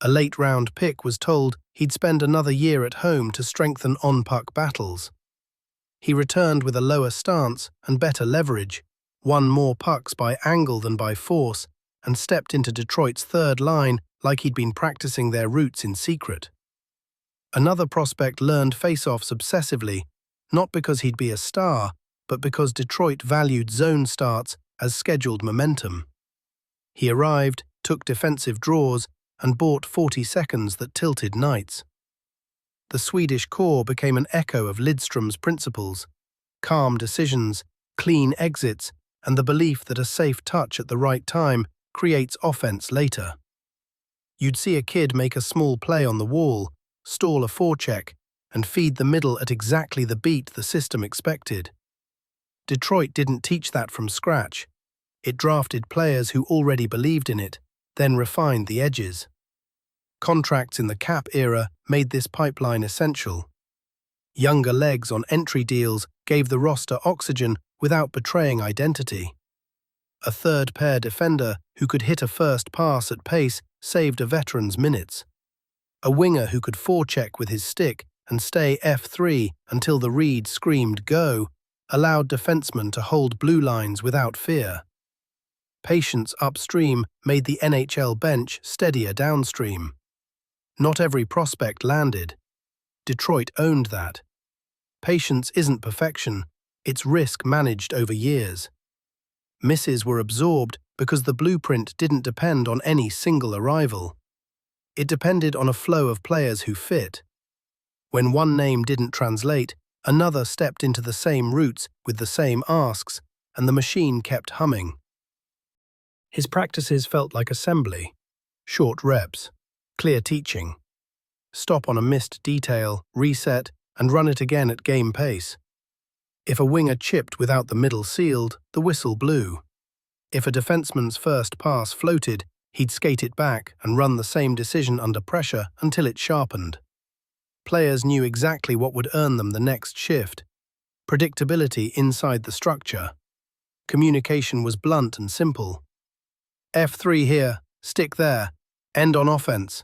A late-round pick was told he'd spend another year at home to strengthen on-puck battles. He returned with a lower stance and better leverage, won more pucks by angle than by force, and stepped into Detroit's third line like he'd been practicing their routes in secret. Another prospect learned face-offs obsessively, not because he'd be a star, but because Detroit valued zone starts as scheduled momentum. He arrived, took defensive draws, and bought 40 seconds that tilted nights. The Swedish core became an echo of Lidström's principles: calm decisions, clean exits, and the belief that a safe touch at the right time creates offense later. You'd see a kid make a small play on the wall, stall a forecheck, and feed the middle at exactly the beat the system expected. Detroit didn't teach that from scratch. It drafted players who already believed in it, then refined the edges. Contracts in the cap era made this pipeline essential. Younger legs on entry deals gave the roster oxygen without betraying identity. A third-pair defender who could hit a first pass at pace saved a veteran's minutes. A winger who could forecheck with his stick and stay F3 until the read screamed go allowed defensemen to hold blue lines without fear. Patience upstream made the NHL bench steadier downstream. Not every prospect landed. Detroit owned that. Patience isn't perfection, it's risk managed over years. Misses were absorbed because the blueprint didn't depend on any single arrival. It depended on a flow of players who fit. When one name didn't translate, another stepped into the same routes with the same asks, and the machine kept humming. His practices felt like assembly. Short reps, clear teaching. Stop on a missed detail, reset, and run it again at game pace. If a winger chipped without the middle sealed, the whistle blew. If a defenseman's first pass floated, he'd skate it back and run the same decision under pressure until it sharpened. Players knew exactly what would earn them the next shift. Predictability inside the structure. Communication was blunt and simple. F3 here, stick there, end on offense.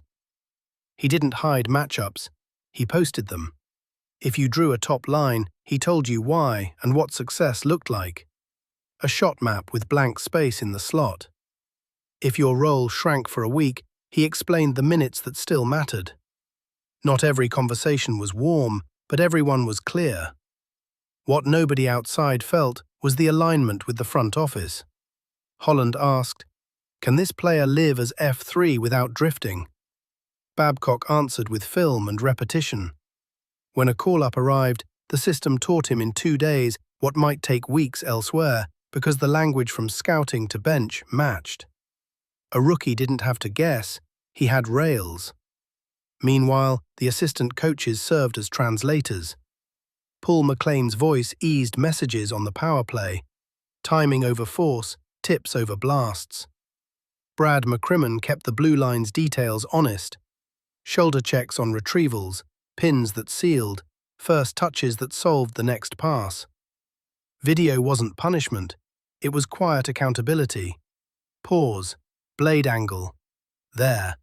He didn't hide matchups, he posted them. If you drew a top line, he told you why and what success looked like. A shot map with blank space in the slot. If your role shrank for a week, he explained the minutes that still mattered. Not every conversation was warm, but everyone was clear. What nobody outside felt was the alignment with the front office. Holland asked, "Can this player live as F3 without drifting?" Babcock answered with film and repetition. When a call-up arrived, the system taught him in 2 days what might take weeks elsewhere because the language from scouting to bench matched. A rookie didn't have to guess, he had rails. Meanwhile, the assistant coaches served as translators. Paul McLean's voice eased messages on the power play, timing over force, tips over blasts. Brad McCrimmon kept the blue line's details honest. Shoulder checks on retrievals, pins that sealed, first touches that solved the next pass. Video wasn't punishment, it was quiet accountability. Pause, blade angle. There,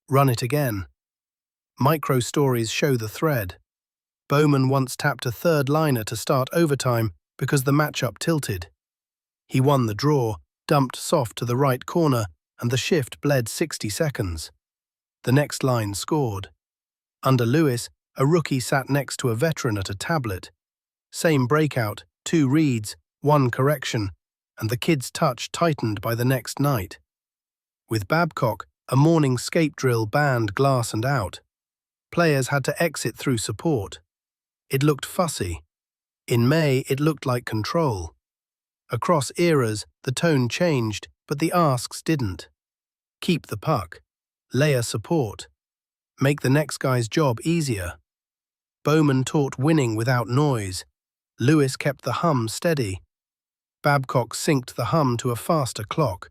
run it again. Micro stories show the thread. Bowman once tapped a third liner to start overtime because the matchup tilted. He won the draw, dumped soft to the right corner, and the shift bled 60 seconds. The next line scored. Under Lewis, a rookie sat next to a veteran at a tablet. Same breakout, 2 reads, 1 correction, and the kid's touch tightened by the next night. With Babcock, a morning skate drill banned glass and out. Players had to exit through support. It looked fussy. In May, it looked like control. Across eras, the tone changed, but the asks didn't. Keep the puck. Layer support. Make the next guy's job easier. Bowman taught winning without noise. Lewis kept the hum steady. Babcock synced the hum to a faster clock.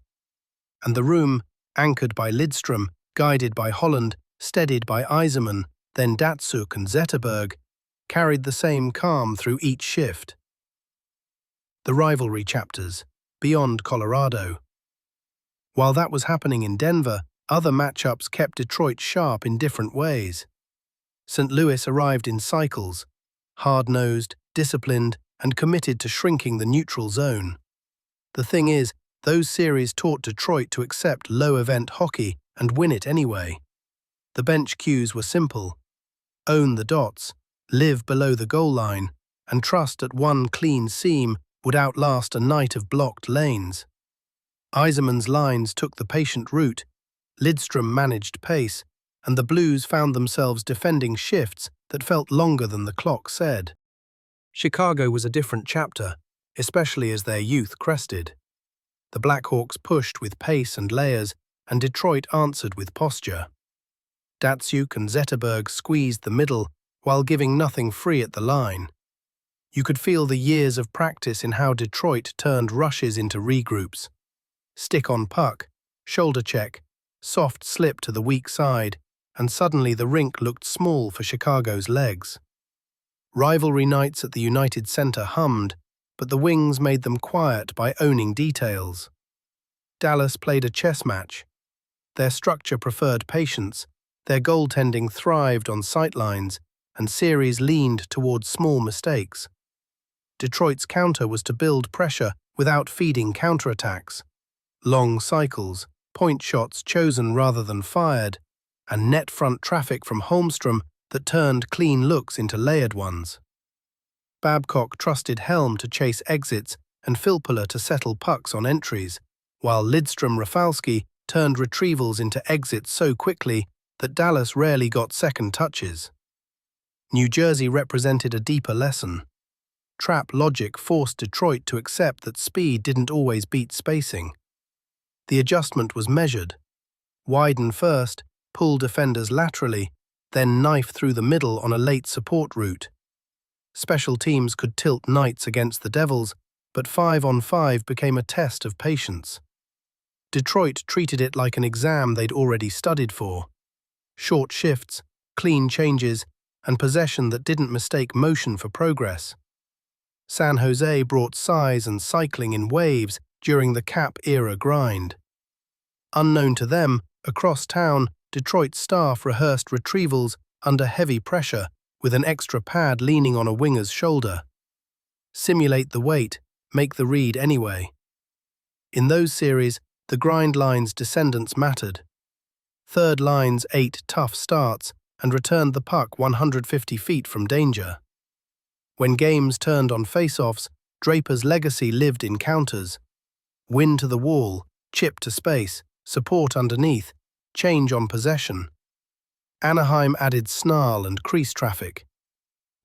And the room, anchored by Lidstrom, guided by Holland, steadied by Yzerman, then Datsuk and Zetterberg, carried the same calm through each shift. The rivalry chapters, beyond Colorado. While that was happening in Denver, other matchups kept Detroit sharp in different ways. St. Louis arrived in cycles, hard-nosed, disciplined, and committed to shrinking the neutral zone. The thing is, those series taught Detroit to accept low-event hockey and win it anyway. The bench cues were simple. Own the dots, live below the goal line, and trust that one clean seam would outlast a night of blocked lanes. Yzerman's lines took the patient route, Lidstrom managed pace, and the Blues found themselves defending shifts that felt longer than the clock said. Chicago was a different chapter, especially as their youth crested. The Blackhawks pushed with pace and layers, and Detroit answered with posture. Datsuk and Zetterberg squeezed the middle while giving nothing free at the line. You could feel the years of practice in how Detroit turned rushes into regroups. Stick on puck, shoulder check, soft slip to the weak side, and suddenly the rink looked small for Chicago's legs. Rivalry nights at the United Center hummed, but the Wings made them quiet by owning details. Dallas played a chess match. Their structure preferred patience, their goaltending thrived on sightlines, and series leaned towards small mistakes. Detroit's counter was to build pressure without feeding counterattacks. Long cycles, point shots chosen rather than fired, and net front traffic from Holmstrom that turned clean looks into layered ones. Babcock trusted Helm to chase exits and Filppula to settle pucks on entries, while Lidstrom-Rafalski turned retrievals into exits so quickly that Dallas rarely got second touches. New Jersey represented a deeper lesson. Trap logic forced Detroit to accept that speed didn't always beat spacing. The adjustment was measured. Widen first, pull defenders laterally, then knife through the middle on a late support route. Special teams could tilt Knights against the Devils, but 5-on-5 became a test of patience. Detroit treated it like an exam they'd already studied for. Short shifts, clean changes, and possession that didn't mistake motion for progress. San Jose brought size and cycling in waves during the Cap-era grind. Unknown to them, across town, Detroit's staff rehearsed retrievals under heavy pressure with an extra pad leaning on a winger's shoulder. Simulate the weight, make the read anyway. In those series, the grind line's descendants mattered. Third lines ate tough starts and returned the puck 150 feet from danger. When games turned on face-offs, Draper's legacy lived in counters. Win to the wall, chip to space, support underneath, change on possession. Anaheim added snarl and crease traffic.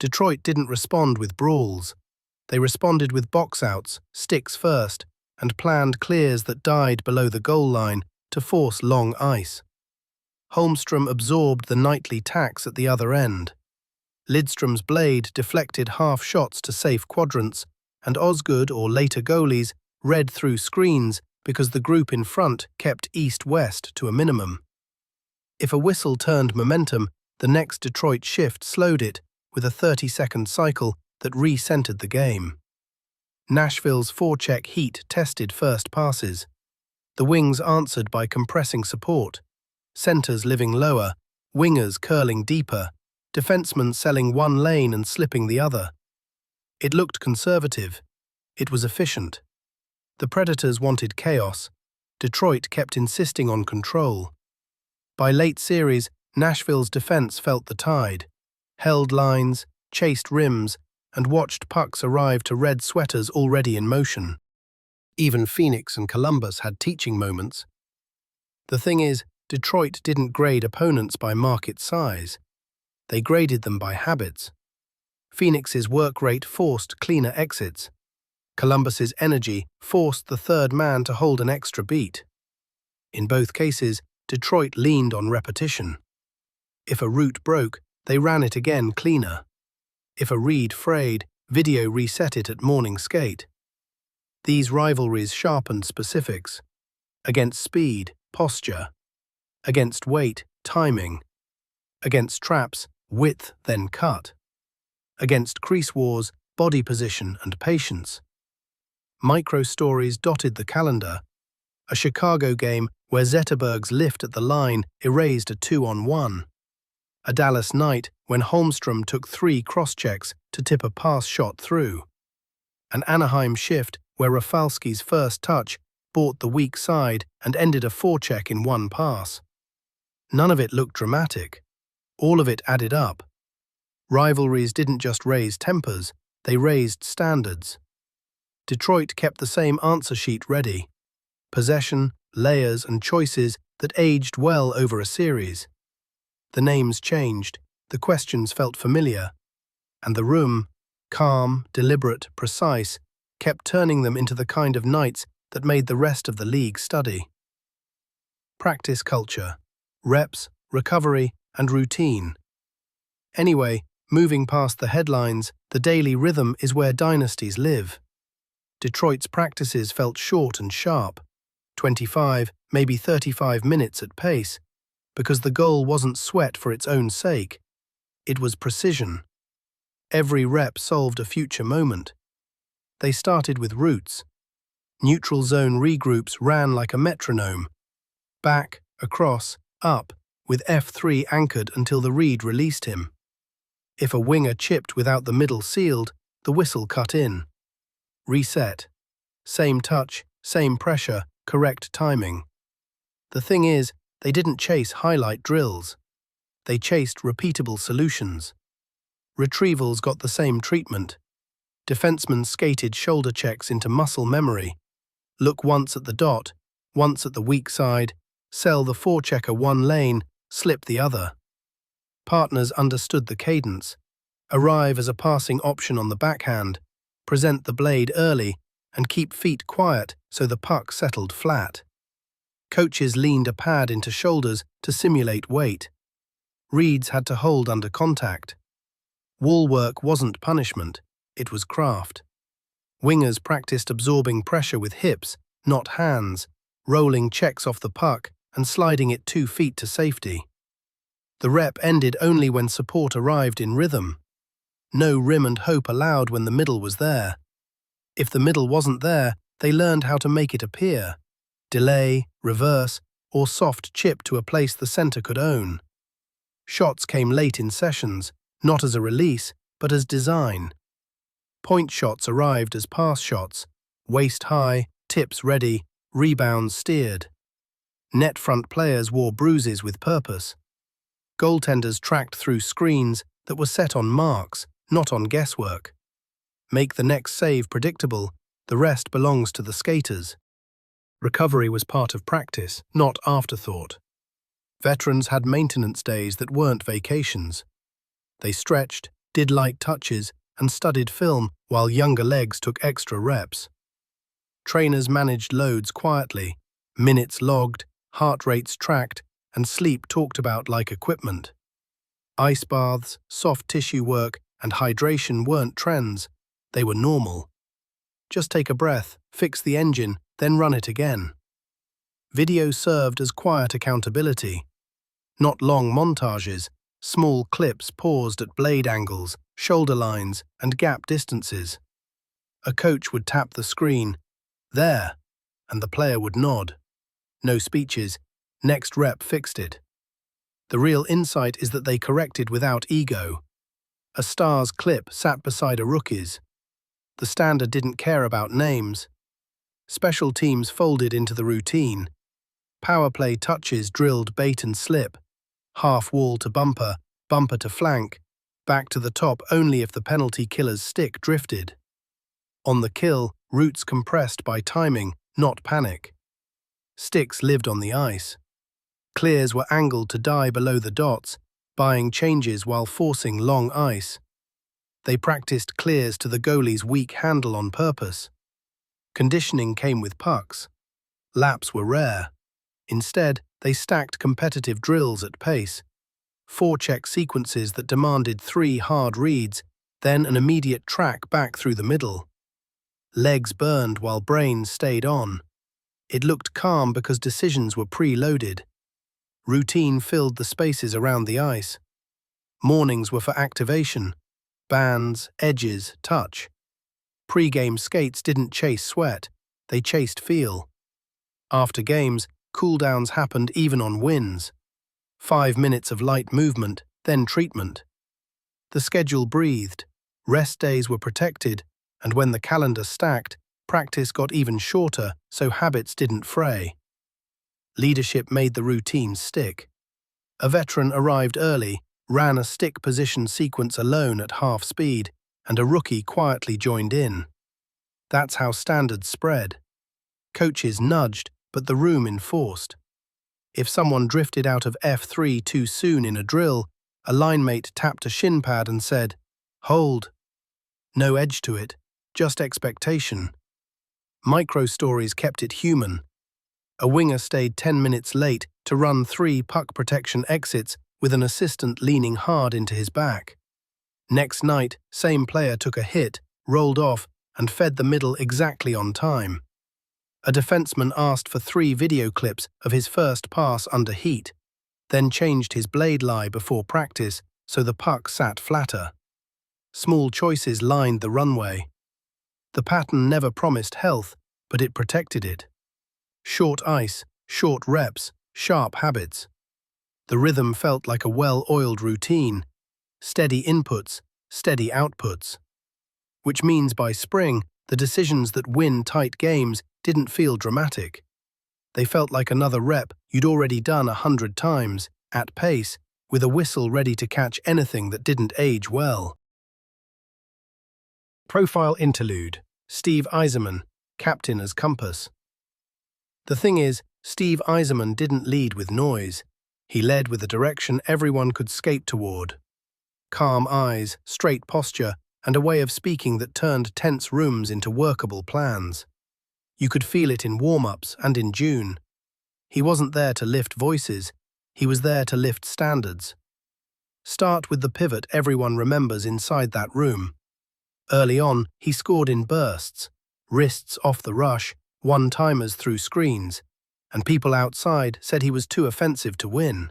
Detroit didn't respond with brawls. They responded with box-outs, sticks first, and planned clears that died below the goal line to force long ice. Holmstrom absorbed the nightly tax at the other end. Lidstrom's blade deflected half shots to safe quadrants, and Osgood or later goalies read through screens because the group in front kept east-west to a minimum. If a whistle turned momentum, the next Detroit shift slowed it with a 30-second cycle that re-centered the game. Nashville's forecheck heat tested first passes. The wings answered by compressing support, centers living lower, wingers curling deeper, defensemen selling one lane and slipping the other. It looked conservative. It was efficient. The Predators wanted chaos. Detroit kept insisting on control. By late series, Nashville's defense felt the tide, held lines, chased rims, and watched pucks arrive to red sweaters already in motion. Even Phoenix and Columbus had teaching moments. The thing is, Detroit didn't grade opponents by market size. They graded them by habits. Phoenix's work rate forced cleaner exits. Columbus's energy forced the third man to hold an extra beat. In both cases, Detroit leaned on repetition. If a route broke, they ran it again cleaner. If a read frayed, video reset it at morning skate. These rivalries sharpened specifics. Against speed, posture. Against weight, timing. Against traps, width then cut. Against crease wars, body position and patience. Micro-stories dotted the calendar. A Chicago game where Zetterberg's lift at the line erased a 2-on-1. A Dallas night when Holmstrom took 3 cross-checks to tip a pass shot through. An Anaheim shift where Rafalski's first touch bought the weak side and ended a forecheck in one pass. None of it looked dramatic. All of it added up. Rivalries didn't just raise tempers, they raised standards. Detroit kept the same answer sheet ready. Possession, layers, and choices that aged well over a series. The names changed, the questions felt familiar, and the room, calm, deliberate, precise, kept turning them into the kind of nights that made the rest of the league study. Practice culture, reps, recovery, and routine. Anyway, moving past the headlines, the daily rhythm is where dynasties live. Detroit's practices felt short and sharp, 25, maybe 35 minutes at pace, because the goal wasn't sweat for its own sake. It was precision. Every rep solved a future moment. They started with routes. Neutral zone regroups ran like a metronome. Back, across, up, with F3 anchored until the read released him. If a winger chipped without the middle sealed, the whistle cut in. Reset. Same touch, same pressure, correct timing. The thing is, they didn't chase highlight drills. They chased repeatable solutions. Retrievals got the same treatment. Defensemen skated shoulder checks into muscle memory. Look once at the dot, once at the weak side, sell the forechecker one lane, slip the other. Partners understood the cadence. Arrive as a passing option on the backhand, present the blade early, and keep feet quiet so the puck settled flat. Coaches leaned a pad into shoulders to simulate weight. Reads had to hold under contact. Wall work wasn't punishment, it was craft. Wingers practiced absorbing pressure with hips, not hands, rolling checks off the puck and sliding it 2 feet to safety. The rep ended only when support arrived in rhythm. No rim and hope allowed when the middle was there. If the middle wasn't there, they learned how to make it appear. Delay, reverse, or soft chip to a place the center could own. Shots came late in sessions, not as a release, but as design. Point shots arrived as pass shots, waist high, tips ready, rebounds steered. Net front players wore bruises with purpose. Goaltenders tracked through screens that were set on marks, not on guesswork. Make the next save predictable, the rest belongs to the skaters. Recovery was part of practice, not afterthought. Veterans had maintenance days that weren't vacations. They stretched, did light touches, and studied film while younger legs took extra reps. Trainers managed loads quietly, minutes logged, heart rates tracked, and sleep talked about like equipment. Ice baths, soft tissue work, and hydration weren't trends, they were normal. Just take a breath, fix the engine, then run it again. Video served as quiet accountability. Not long montages, small clips paused at blade angles, shoulder lines, and gap distances. A coach would tap the screen, "There," and the player would nod. No speeches, next rep fixed it. The real insight is that they corrected without ego. A star's clip sat beside a rookie's. The standard didn't care about names. Special teams folded into the routine. Power play touches drilled bait and slip. Half wall to bumper, bumper to flank, back to the top only if the penalty killer's stick drifted. On the kill, routes compressed by timing, not panic. Sticks lived on the ice. Clears were angled to die below the dots, buying changes while forcing long ice. They practiced clears to the goalie's weak handle on purpose. Conditioning came with pucks. Laps were rare. Instead, they stacked competitive drills at pace. Forecheck sequences that demanded 3 hard reads, then an immediate track back through the middle. Legs burned while brains stayed on. It looked calm because decisions were pre-loaded. Routine filled the spaces around the ice. Mornings were for activation. Bands, edges, touch. Pre-game skates didn't chase sweat, they chased feel. After games, cool-downs happened even on wins. 5 minutes of light movement, then treatment. The schedule breathed, rest days were protected, and when the calendar stacked, practice got even shorter so habits didn't fray. Leadership made the routine stick. A veteran arrived early, ran a stick position sequence alone at half speed, and a rookie quietly joined in. That's how standards spread. Coaches nudged, but the room enforced. If someone drifted out of F3 too soon in a drill, a linemate tapped a shin pad and said, "Hold." No edge to it, just expectation. Micro-stories kept it human. A winger stayed 10 minutes late to run 3 puck protection exits with an assistant leaning hard into his back. Next night, same player took a hit, rolled off, and fed the middle exactly on time. A defenseman asked for 3 video clips of his first pass under heat, then changed his blade lie before practice so the puck sat flatter. Small choices lined the runway. The pattern never promised health, but it protected it. Short ice, short reps, sharp habits. The rhythm felt like a well-oiled routine. Steady inputs, steady outputs. Which means by spring, the decisions that win tight games didn't feel dramatic. They felt like another rep you'd already done 100 times, at pace, with a whistle ready to catch anything that didn't age well. Profile interlude. Steve Yzerman, captain as compass. The thing is, Steve Yzerman didn't lead with noise. He led with a direction everyone could skate toward. Calm eyes, straight posture, and a way of speaking that turned tense rooms into workable plans. You could feel it in warm-ups and in June. He wasn't there to lift voices, he was there to lift standards. Start with the pivot everyone remembers inside that room. Early on, he scored in bursts, wrists off the rush, one-timers through screens, and people outside said he was too offensive to win.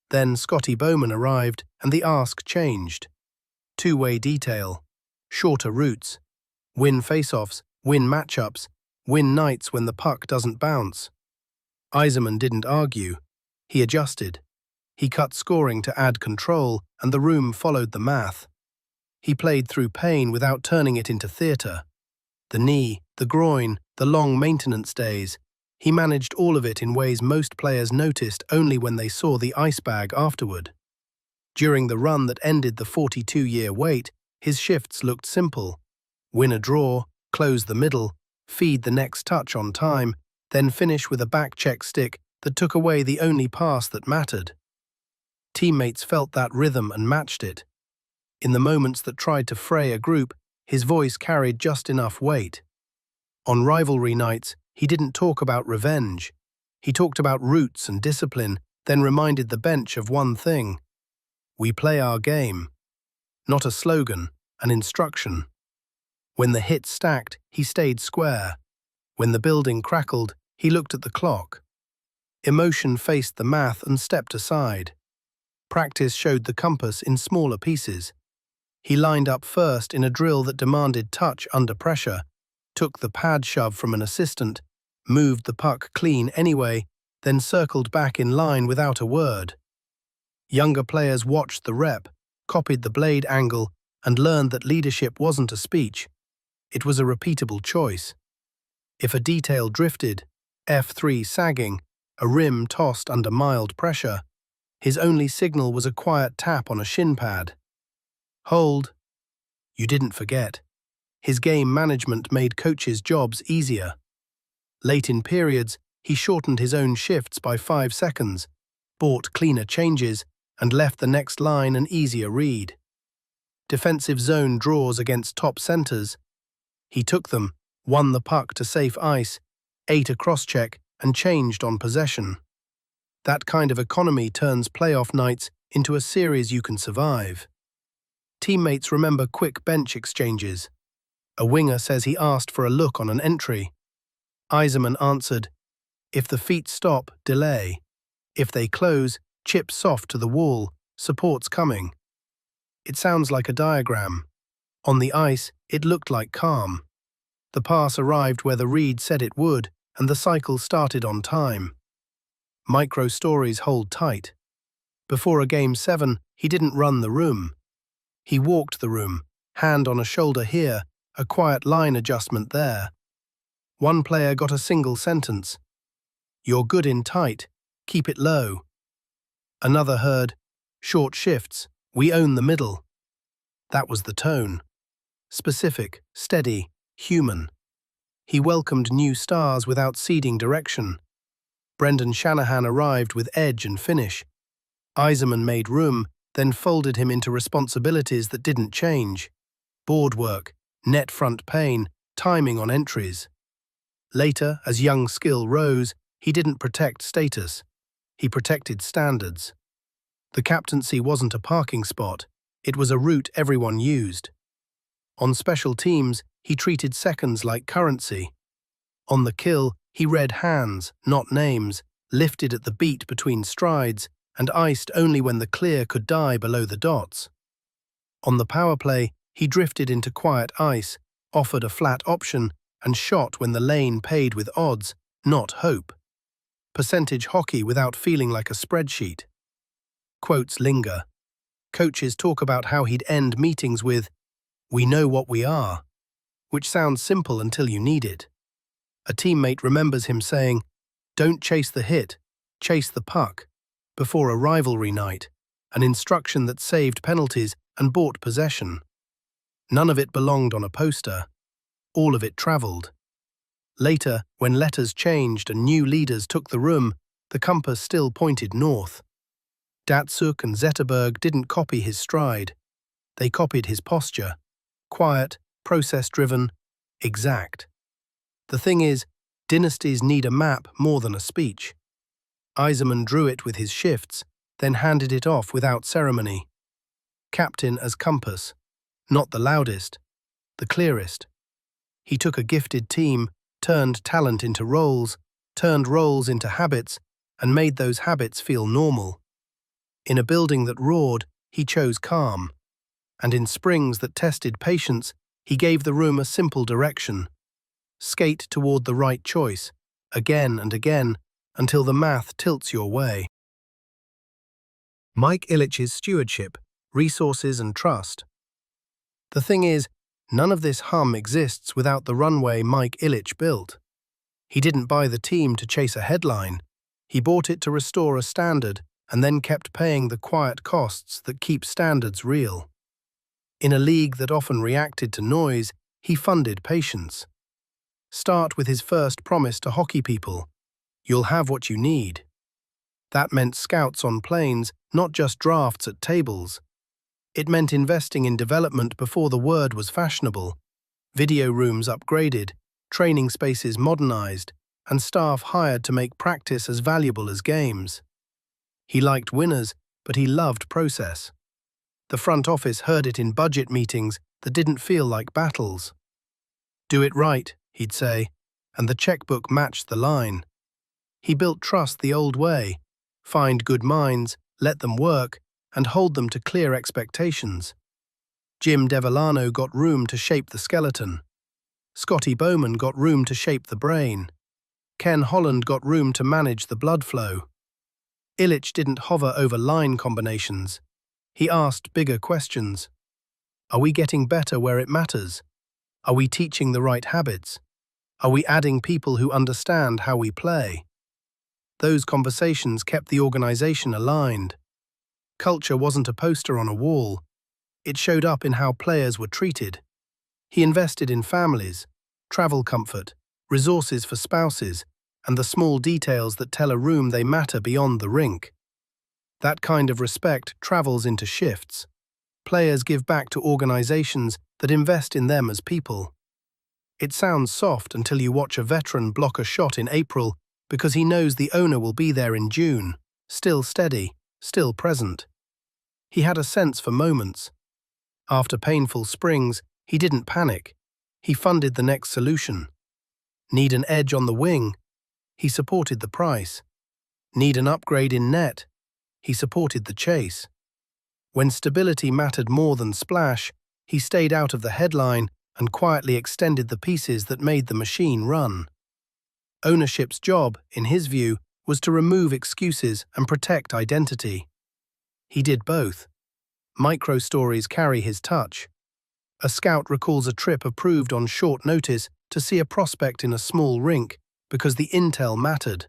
Then Scotty Bowman arrived and the ask changed. Two-way detail, shorter routes, win face-offs, win matchups, win nights when the puck doesn't bounce. Eiserman didn't argue. He adjusted. He cut scoring to add control, and the room followed the math. He played through pain without turning it into theatre. The knee, the groin, the long maintenance days. He managed all of it in ways most players noticed only when they saw the ice bag afterward. During the run that ended the 42-year wait, his shifts looked simple. Win a draw, close the middle, feed the next touch on time, then finish with a back-check stick that took away the only pass that mattered. Teammates felt that rhythm and matched it. In the moments that tried to fray a group, his voice carried just enough weight. On rivalry nights, he didn't talk about revenge. He talked about roots and discipline, then reminded the bench of one thing. We play our game. Not a slogan, an instruction. When the hits stacked, he stayed square. When the building crackled, he looked at the clock. Emotion faced the math and stepped aside. Practice showed the compass in smaller pieces. He lined up first in a drill that demanded touch under pressure, took the pad shove from an assistant, moved the puck clean anyway, then circled back in line without a word. Younger players watched the rep, copied the blade angle, and learned that leadership wasn't a speech. It was a repeatable choice. If a detail drifted, F3 sagging, a rim tossed under mild pressure, his only signal was a quiet tap on a shin pad. Hold. You didn't forget. His game management made coaches' jobs easier. Late in periods, he shortened his own shifts by 5 seconds, bought cleaner changes, and left the next line an easier read. Defensive zone draws against top centers. He took them, won the puck to safe ice, ate a cross-check, and changed on possession. That kind of economy turns playoff nights into a series you can survive. Teammates remember quick bench exchanges. A winger says he asked for a look on an entry. Eiserman answered, "If the feet stop, delay. If they close, chip soft to the wall, support's coming." It sounds like a diagram. On the ice, it looked like calm. The pass arrived where the read said it would, and the cycle started on time. Micro stories hold tight. Before a Game 7, he didn't run the room. He walked the room, hand on a shoulder here, a quiet line adjustment there. One player got a single sentence. "You're good in tight, keep it low." Another heard, "Short shifts, we own the middle." That was the tone. Specific, steady, human. He welcomed new stars without ceding direction. Brendan Shanahan arrived with edge and finish. Eiserman made room, then folded him into responsibilities that didn't change. Board work, net front pain, timing on entries. Later, as young skill rose, he didn't protect status. He protected standards. The captaincy wasn't a parking spot. It was a route everyone used. On special teams, he treated seconds like currency. On the kill, he read hands, not names, lifted at the beat between strides, and iced only when the clear could die below the dots. On the power play, he drifted into quiet ice, offered a flat option, and shot when the lane paid with odds, not hope. Percentage hockey without feeling like a spreadsheet. Quotes linger. Coaches talk about how he'd end meetings with, "We know what we are," which sounds simple until you need it. A teammate remembers him saying, "Don't chase the hit, chase the puck," before a rivalry night, an instruction that saved penalties and bought possession. None of it belonged on a poster. All of it traveled. Later, when letters changed and new leaders took the room, the compass still pointed north. Datsuk and Zetterberg didn't copy his stride. They copied his posture. Quiet, process-driven, exact. The thing is, dynasties need a map more than a speech. Eiserman drew it with his shifts, then handed it off without ceremony. Captain as compass, not the loudest, the clearest. He took a gifted team, turned talent into roles, turned roles into habits, and made those habits feel normal. In a building that roared, he chose calm. And in springs that tested patience, he gave the room a simple direction. Skate toward the right choice, again and again, until the math tilts your way. Mike Ilitch's stewardship, resources and trust. The thing is, none of this hum exists without the runway Mike Ilitch built. He didn't buy the team to chase a headline. He bought it to restore a standard and then kept paying the quiet costs that keep standards real. In a league that often reacted to noise, he funded patience. Start with his first promise to hockey people: "You'll have what you need." That meant scouts on planes, not just drafts at tables. It meant investing in development before the word was fashionable, video rooms upgraded, training spaces modernized, and staff hired to make practice as valuable as games. He liked winners, but he loved process. The front office heard it in budget meetings that didn't feel like battles. "Do it right," he'd say, and the checkbook matched the line. He built trust the old way: find good minds, let them work, and hold them to clear expectations. Jim Devellano got room to shape the skeleton. Scotty Bowman got room to shape the brain. Ken Holland got room to manage the blood flow. Ilitch didn't hover over line combinations. He asked bigger questions. Are we getting better where it matters? Are we teaching the right habits? Are we adding people who understand how we play? Those conversations kept the organization aligned. Culture wasn't a poster on a wall. It showed up in how players were treated. He invested in families, travel comfort, resources for spouses, and the small details that tell a room they matter beyond the rink. That kind of respect travels into shifts. Players give back to organizations that invest in them as people. It sounds soft until you watch a veteran block a shot in April because he knows the owner will be there in June, still steady, still present. He had a sense for moments. After painful springs, he didn't panic. He funded the next solution. Need an edge on the wing? He supported the price. Need an upgrade in net? He supported the chase. When stability mattered more than splash, he stayed out of the headline and quietly extended the pieces that made the machine run. Ownership's job, in his view, was to remove excuses and protect identity. He did both. Micro-stories carry his touch. A scout recalls a trip approved on short notice to see a prospect in a small rink because the intel mattered.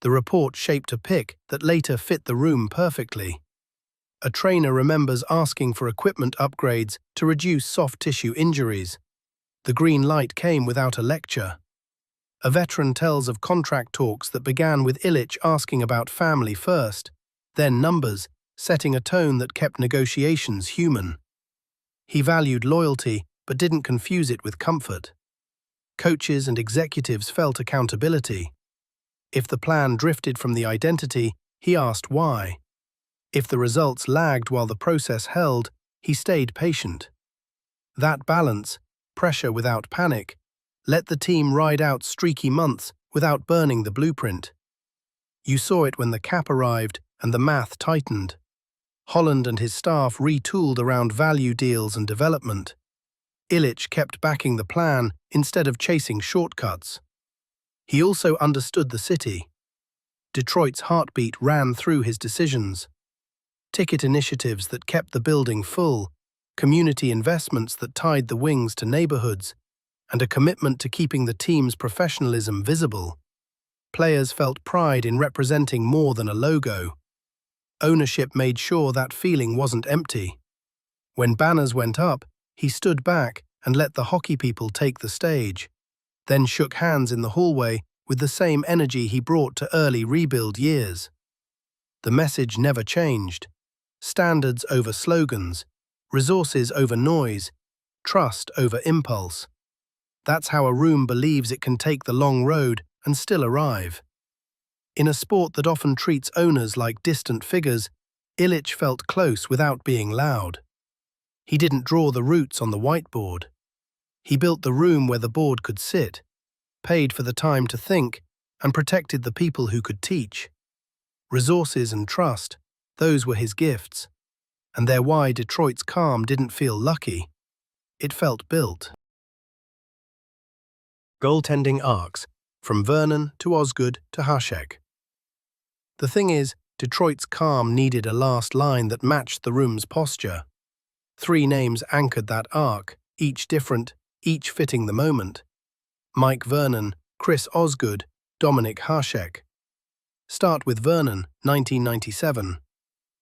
The report shaped a pick that later fit the room perfectly. A trainer remembers asking for equipment upgrades to reduce soft tissue injuries. The green light came without a lecture. A veteran tells of contract talks that began with Ilitch asking about family first, then numbers, setting a tone that kept negotiations human. He valued loyalty but didn't confuse it with comfort. Coaches and executives felt accountability. If the plan drifted from the identity, he asked why. If the results lagged while the process held, he stayed patient. That balance, pressure without panic, let the team ride out streaky months without burning the blueprint. You saw it when the cap arrived and the math tightened. Holland and his staff retooled around value deals and development. Ilitch kept backing the plan instead of chasing shortcuts. He also understood the city. Detroit's heartbeat ran through his decisions. Ticket initiatives that kept the building full, community investments that tied the wings to neighborhoods, and a commitment to keeping the team's professionalism visible. Players felt pride in representing more than a logo. Ownership made sure that feeling wasn't empty. When banners went up, he stood back and let the hockey people take the stage, then shook hands in the hallway with the same energy he brought to early rebuild years. The message never changed. Standards over slogans, resources over noise, trust over impulse. That's how a room believes it can take the long road and still arrive. In a sport that often treats owners like distant figures, Ilitch felt close without being loud. He didn't draw the routes on the whiteboard. He built the room where the board could sit, paid for the time to think, and protected the people who could teach. Resources and trust, those were his gifts. And they're why Detroit's calm didn't feel lucky. It felt built. Goaltending arcs, from Vernon to Osgood to Hasek. The thing is, Detroit's calm needed a last line that matched the room's posture. 3 names anchored that arc, each different, each fitting the moment. Mike Vernon, Chris Osgood, Dominic Hasek. Start with Vernon, 1997.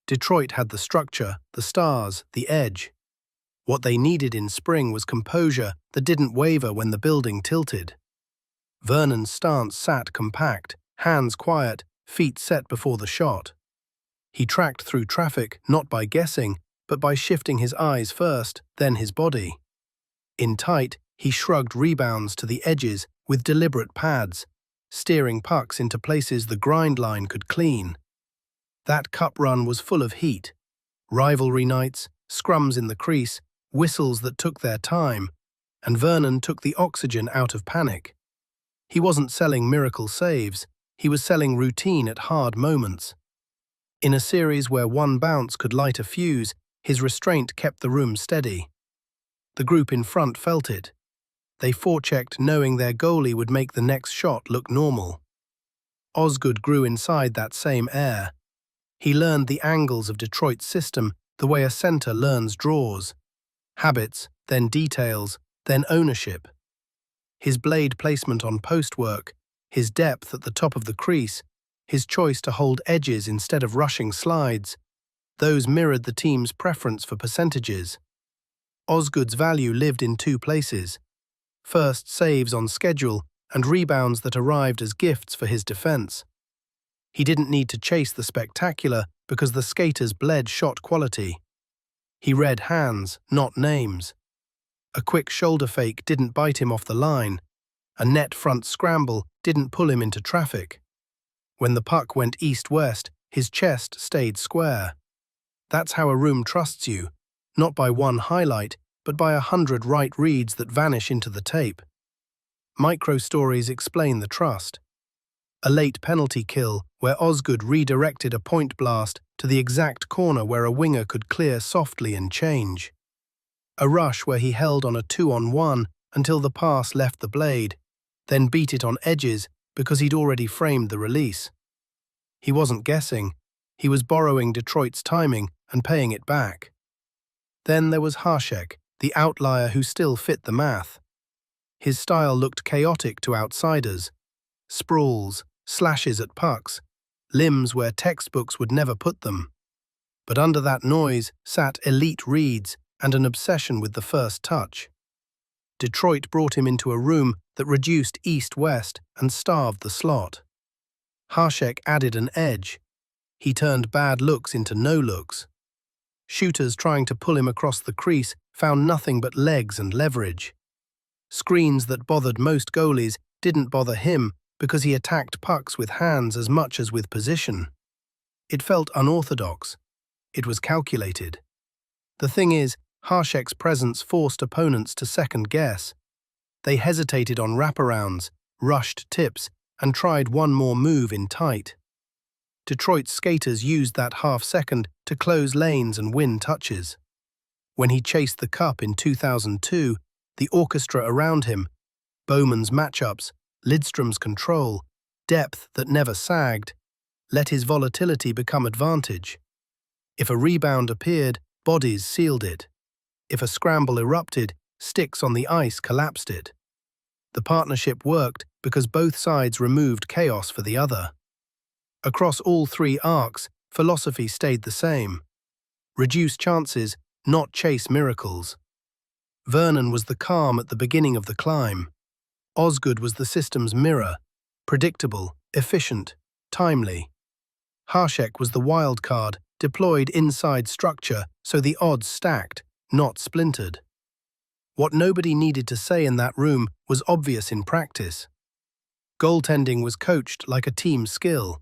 Detroit had the structure, the stars, the edge. What they needed in spring was composure that didn't waver when the building tilted. Vernon's stance sat compact, hands quiet, feet set before the shot. He tracked through traffic not by guessing, but by shifting his eyes first, then his body. In tight, he shrugged rebounds to the edges with deliberate pads, steering pucks into places the grind line could clean. That cup run was full of heat. Rivalry nights, scrums in the crease, whistles that took their time, and Vernon took the oxygen out of panic. He wasn't selling miracle saves, he was selling routine at hard moments. In a series where one bounce could light a fuse, his restraint kept the room steady. The group in front felt it. They forechecked knowing their goalie would make the next shot look normal. Osgood grew inside that same air. He learned the angles of Detroit's system the way a center learns draws. Habits, then details, then ownership. His blade placement on post work, his depth at the top of the crease, his choice to hold edges instead of rushing slides, those mirrored the team's preference for percentages. Osgood's value lived in 2 places. First, saves on schedule and rebounds that arrived as gifts for his defense. He didn't need to chase the spectacular because the skaters bled shot quality. He read hands, not names. A quick shoulder fake didn't bite him off the line. A net front scramble didn't pull him into traffic. When the puck went east-west, his chest stayed square. That's how a room trusts you, not by one highlight, but by 100 right reads that vanish into the tape. Micro-stories explain the trust. A late penalty kill where Osgood redirected a point blast to the exact corner where a winger could clear softly and change. A rush where he held on a 2-on-1 until the pass left the blade, then beat it on edges because he'd already framed the release. He wasn't guessing. He was borrowing Detroit's timing and paying it back. Then there was Hasek, the outlier who still fit the math. His style looked chaotic to outsiders. Sprawls, slashes at pucks, limbs where textbooks would never put them. But under that noise sat elite reads and an obsession with the first touch. Detroit brought him into a room that reduced east-west and starved the slot. Hasek added an edge. He turned bad looks into no looks. Shooters trying to pull him across the crease found nothing but legs and leverage. Screens that bothered most goalies didn't bother him because he attacked pucks with hands as much as with position. It felt unorthodox. It was calculated. The thing is, Hasek's presence forced opponents to second guess. They hesitated on wraparounds, rushed tips, and tried one more move in tight. Detroit's skaters used that half-second to close lanes and win touches. When he chased the cup in 2002, the orchestra around him, Bowman's matchups, Lidstrom's control, depth that never sagged, let his volatility become advantage. If a rebound appeared, bodies sealed it. If a scramble erupted, sticks on the ice collapsed it. The partnership worked because both sides removed chaos for the other. Across all 3 arcs, philosophy stayed the same. Reduce chances, not chase miracles. Vernon was the calm at the beginning of the climb. Osgood was the system's mirror, predictable, efficient, timely. Hasek was the wild card, deployed inside structure so the odds stacked, not splintered. What nobody needed to say in that room was obvious in practice. Goaltending was coached like a team skill.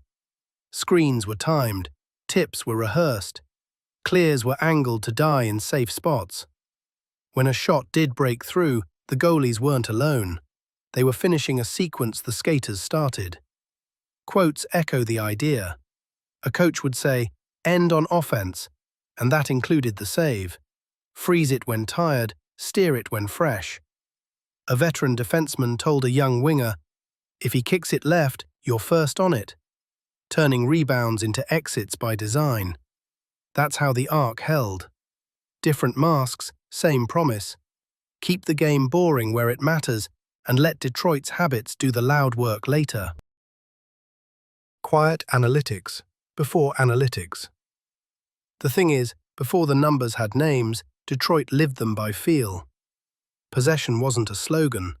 Screens were timed, tips were rehearsed, clears were angled to die in safe spots. When a shot did break through, the goalies weren't alone. They were finishing a sequence the skaters started. Quotes echo the idea. A coach would say, "End on offense," and that included the save. Freeze it when tired, steer it when fresh. A veteran defenseman told a young winger, "If he kicks it left, you're first on it." turning rebounds into exits by design. That's how the arc held. Different masks, same promise. Keep the game boring where it matters and let Detroit's habits do the loud work later. Quiet analytics before analytics. The thing is, before the numbers had names, Detroit lived them by feel. Possession wasn't a slogan.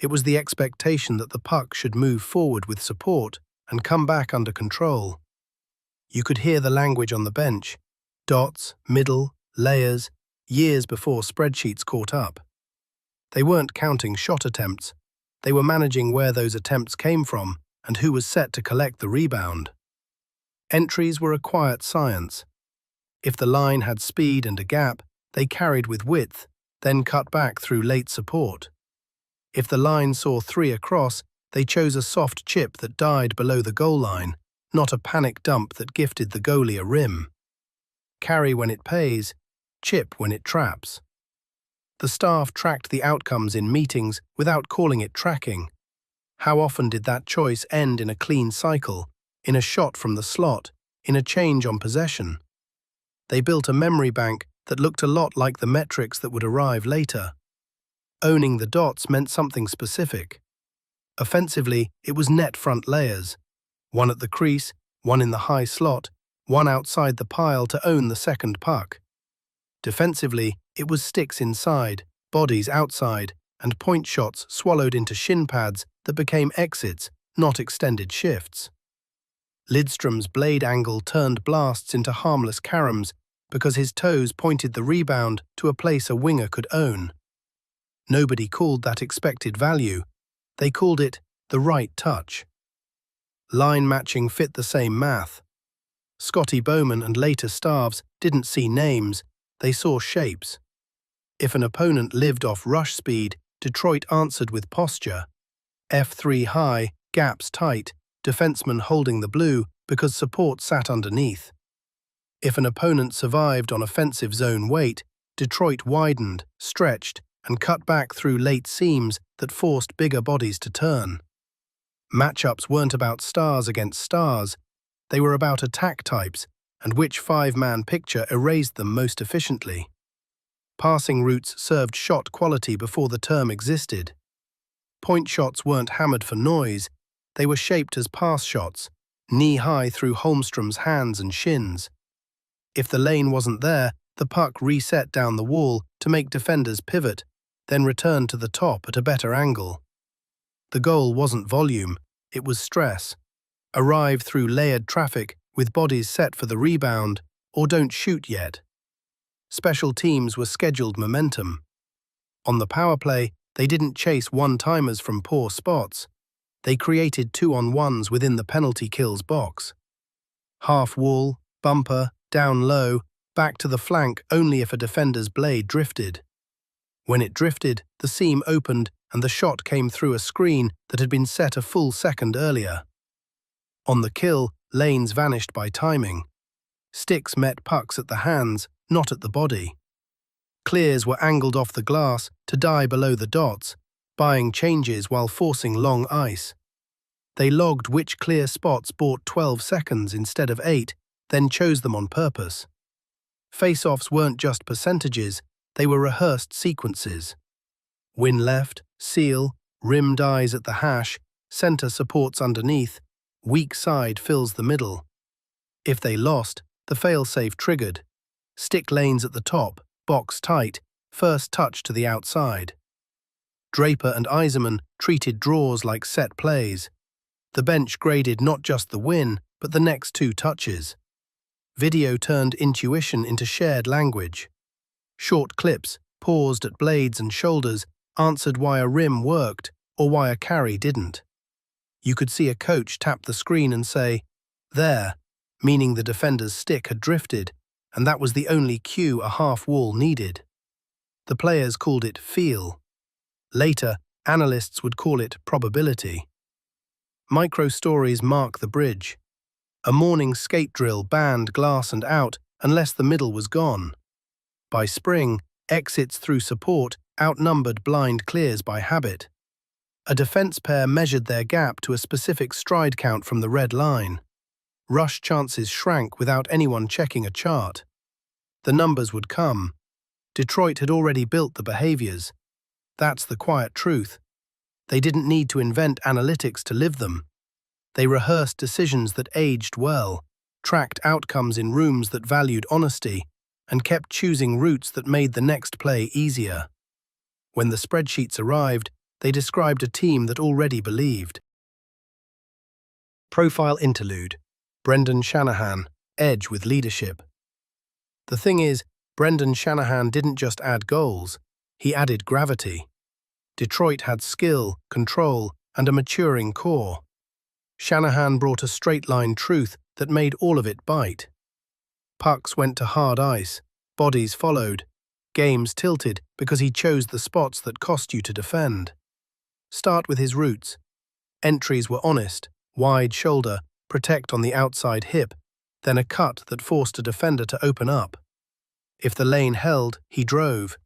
It was the expectation that the puck should move forward with support and come back under control. You could hear the language on the bench. Dots, middle, layers, years before spreadsheets caught up. They weren't counting shot attempts. They were managing where those attempts came from and who was set to collect the rebound. Entries were a quiet science. If the line had speed and a gap, they carried with width, then cut back through late support. If the line saw 3 across, they chose a soft chip that died below the goal line, not a panic dump that gifted the goalie a rim. Carry when it pays, chip when it traps. The staff tracked the outcomes in meetings without calling it tracking. How often did that choice end in a clean cycle, in a shot from the slot, in a change on possession? They built a memory bank that looked a lot like the metrics that would arrive later. Owning the dots meant something specific. Offensively, it was net front layers. One at the crease, one in the high slot, one outside the pile to own the second puck. Defensively, it was sticks inside, bodies outside, and point shots swallowed into shin pads that became exits, not extended shifts. Lidstrom's blade angle turned blasts into harmless caroms because his toes pointed the rebound to a place a winger could own. Nobody called that expected value. They called it the right touch. Line matching fit the same math. Scotty Bowman and later Stavs didn't see names, they saw shapes. If an opponent lived off rush speed, Detroit answered with posture. F3 high, gaps tight, defenseman holding the blue because support sat underneath. If an opponent survived on offensive zone weight, Detroit widened, stretched, and cut back through late seams that forced bigger bodies to turn. Matchups weren't about stars against stars, they were about attack types and which 5-man picture erased them most efficiently. Passing routes served shot quality before the term existed. Point shots weren't hammered for noise, they were shaped as pass shots, knee-high through Holmstrom's hands and shins. If the lane wasn't there, the puck reset down the wall to make defenders pivot, then return to the top at a better angle. The goal wasn't volume, it was stress. Arrive through layered traffic with bodies set for the rebound, or don't shoot yet. Special teams were scheduled momentum. On the power play, they didn't chase one-timers from poor spots. They created 2-on-1s within the penalty kills box. Half wall, bumper, down low, back to the flank only if a defender's blade drifted. When it drifted, the seam opened and the shot came through a screen that had been set a full second earlier. On the kill, lanes vanished by timing. Sticks met pucks at the hands, not at the body. Clears were angled off the glass to die below the dots, buying changes while forcing long ice. They logged which clear spots bought 12 seconds instead of 8, then chose them on purpose. Face-offs weren't just percentages, they were rehearsed sequences. Win left, seal, rim dies at the hash, center supports underneath, weak side fills the middle. If they lost, the fail-safe triggered. Stick lanes at the top, box tight, first touch to the outside. Draper and Yzerman treated draws like set plays. The bench graded not just the win, but the next 2 touches. Video turned intuition into shared language. Short clips, paused at blades and shoulders, answered why a rim worked or why a carry didn't. You could see a coach tap the screen and say, "There," meaning the defender's stick had drifted, and that was the only cue a half-wall needed. The players called it feel. Later, analysts would call it probability. Micro-stories mark the bridge. A morning skate drill banned glass and out unless the middle was gone. By spring, exits through support outnumbered blind clears by habit. A defense pair measured their gap to a specific stride count from the red line. Rush chances shrank without anyone checking a chart. The numbers would come. Detroit had already built the behaviors. That's the quiet truth. They didn't need to invent analytics to live them. They rehearsed decisions that aged well, tracked outcomes in rooms that valued honesty, and kept choosing routes that made the next play easier. When the spreadsheets arrived, they described a team that already believed. Profile interlude. Brendan Shanahan, edge with leadership. The thing is, Brendan Shanahan didn't just add goals, he added gravity. Detroit had skill, control, and a maturing core. Shanahan brought a straight-line truth that made all of it bite. Pucks went to hard ice, bodies followed, games tilted because he chose the spots that cost you to defend. Start with his roots. Entries were honest, wide shoulder, protect on the outside hip, then a cut that forced a defender to open up. If the lane held, he drove.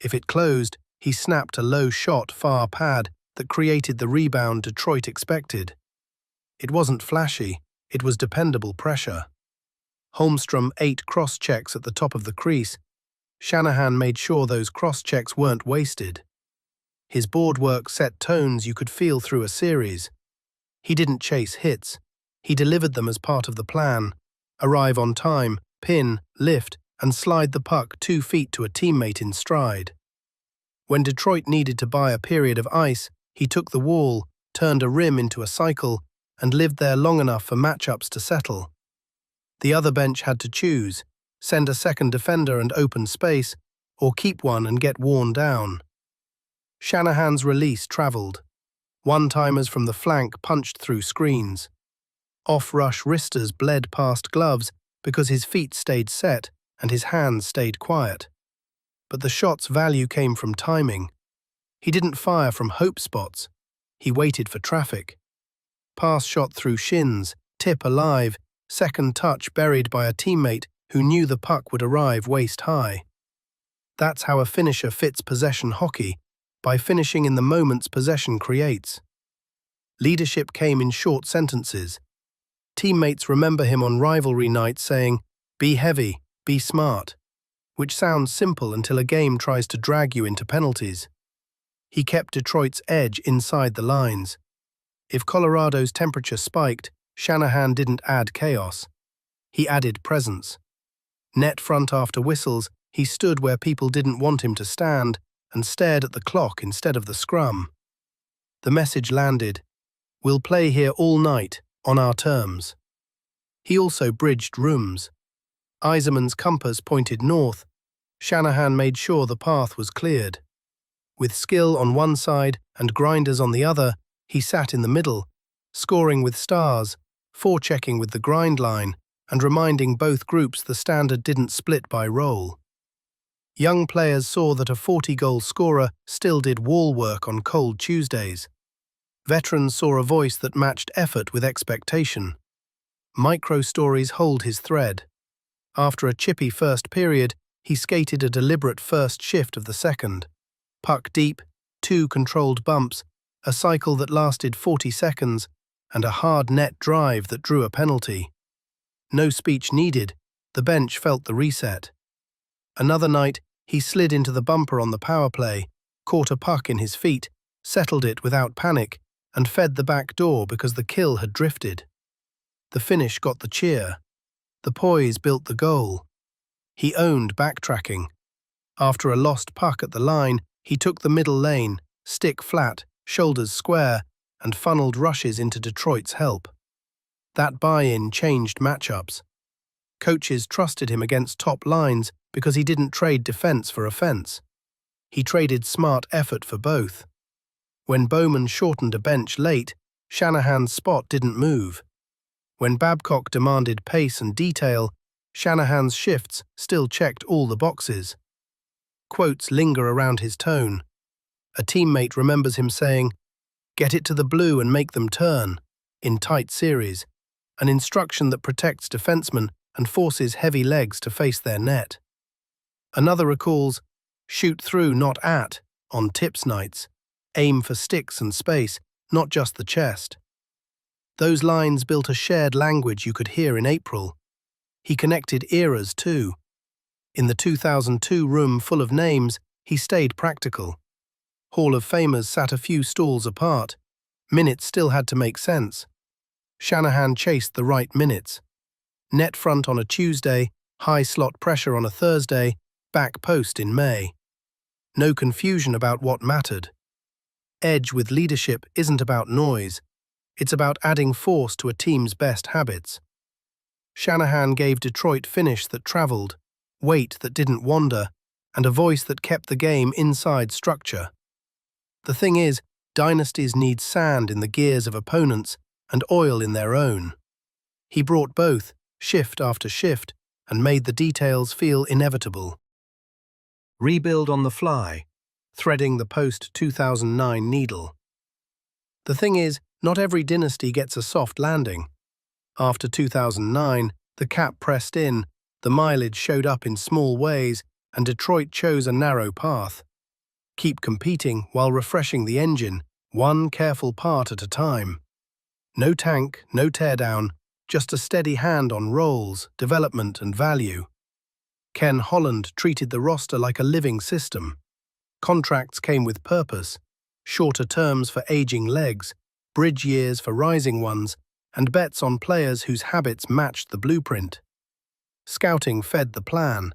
If it closed, he snapped a low shot far pad that created the rebound Detroit expected. It wasn't flashy, it was dependable pressure. Holmstrom 8 cross-checks at the top of the crease. Shanahan made sure those cross-checks weren't wasted. His board work set tones you could feel through a series. He didn't chase hits. He delivered them as part of the plan. Arrive on time, pin, lift, and slide the puck 2 feet to a teammate in stride. When Detroit needed to buy a period of ice, he took the wall, turned a rim into a cycle, and lived there long enough for matchups to settle. The other bench had to choose, send a second defender and open space, or keep one and get worn down. Shanahan's release travelled. One-timers from the flank punched through screens. Off-rush wristers bled past gloves because his feet stayed set and his hands stayed quiet. But the shot's value came from timing. He didn't fire from hope spots. He waited for traffic. Pass shot through shins, tip alive, second touch buried by a teammate who knew the puck would arrive waist-high. That's how a finisher fits possession hockey, by finishing in the moments possession creates. Leadership came in short sentences. Teammates remember him on rivalry nights saying, "Be heavy, be smart," which sounds simple until a game tries to drag you into penalties. He kept Detroit's edge inside the lines. If Colorado's temperature spiked, Shanahan didn't add chaos. He added presence. Net front after whistles, he stood where people didn't want him to stand and stared at the clock instead of the scrum. The message landed, "We'll play here all night, on our terms." He also bridged rooms. Yzerman's compass pointed north. Shanahan made sure the path was cleared. With skill on one side and grinders on the other, he sat in the middle, scoring with stars, forechecking with the grind line, and reminding both groups the standard didn't split by role. Young players saw that a 40-goal scorer still did wall work on cold Tuesdays. Veterans saw a voice that matched effort with expectation. Micro-stories hold his thread. After a chippy first period, he skated a deliberate first shift of the second. Puck deep, 2 controlled bumps, a cycle that lasted 40 seconds, and a hard net drive that drew a penalty. No speech needed, the bench felt the reset. Another night, he slid into the bumper on the power play, caught a puck in his feet, settled it without panic, and fed the back door because the kill had drifted. The finish got the cheer. The poise built the goal. He owned backtracking. After a lost puck at the line, he took the middle lane, stick flat, shoulders square, and funneled rushes into Detroit's help. That buy-in changed matchups. Coaches trusted him against top lines because he didn't trade defense for offense. He traded smart effort for both. When Bowman shortened a bench late, Shanahan's spot didn't move. When Babcock demanded pace and detail, Shanahan's shifts still checked all the boxes. Quotes linger around his tone. A teammate remembers him saying, "Get it to the blue and make them turn," in tight series, an instruction that protects defensemen and forces heavy legs to face their net. Another recalls, "Shoot through, not at," on tips nights. Aim for sticks and space, not just the chest. Those lines built a shared language you could hear in April. He connected eras too. In the 2002 room full of names, he stayed practical. Hall of Famers sat a few stalls apart. Minutes still had to make sense. Shanahan chased the right minutes. Net front on a Tuesday, high slot pressure on a Thursday, back post in May. No confusion about what mattered. Edge with leadership isn't about noise. It's about adding force to a team's best habits. Shanahan gave Detroit finish that traveled, weight that didn't wander, and a voice that kept the game inside structure. The thing is, dynasties need sand in the gears of opponents and oil in their own. He brought both, shift after shift, and made the details feel inevitable. Rebuild on the fly, threading the post-2009 needle. The thing is, not every dynasty gets a soft landing. After 2009, the cap pressed in, the mileage showed up in small ways, and Detroit chose a narrow path. Keep competing while refreshing the engine, one careful part at a time. No tank, no teardown, just a steady hand on roles, development and value. Ken Holland treated the roster like a living system. Contracts came with purpose, shorter terms for aging legs, bridge years for rising ones, and bets on players whose habits matched the blueprint. Scouting fed the plan.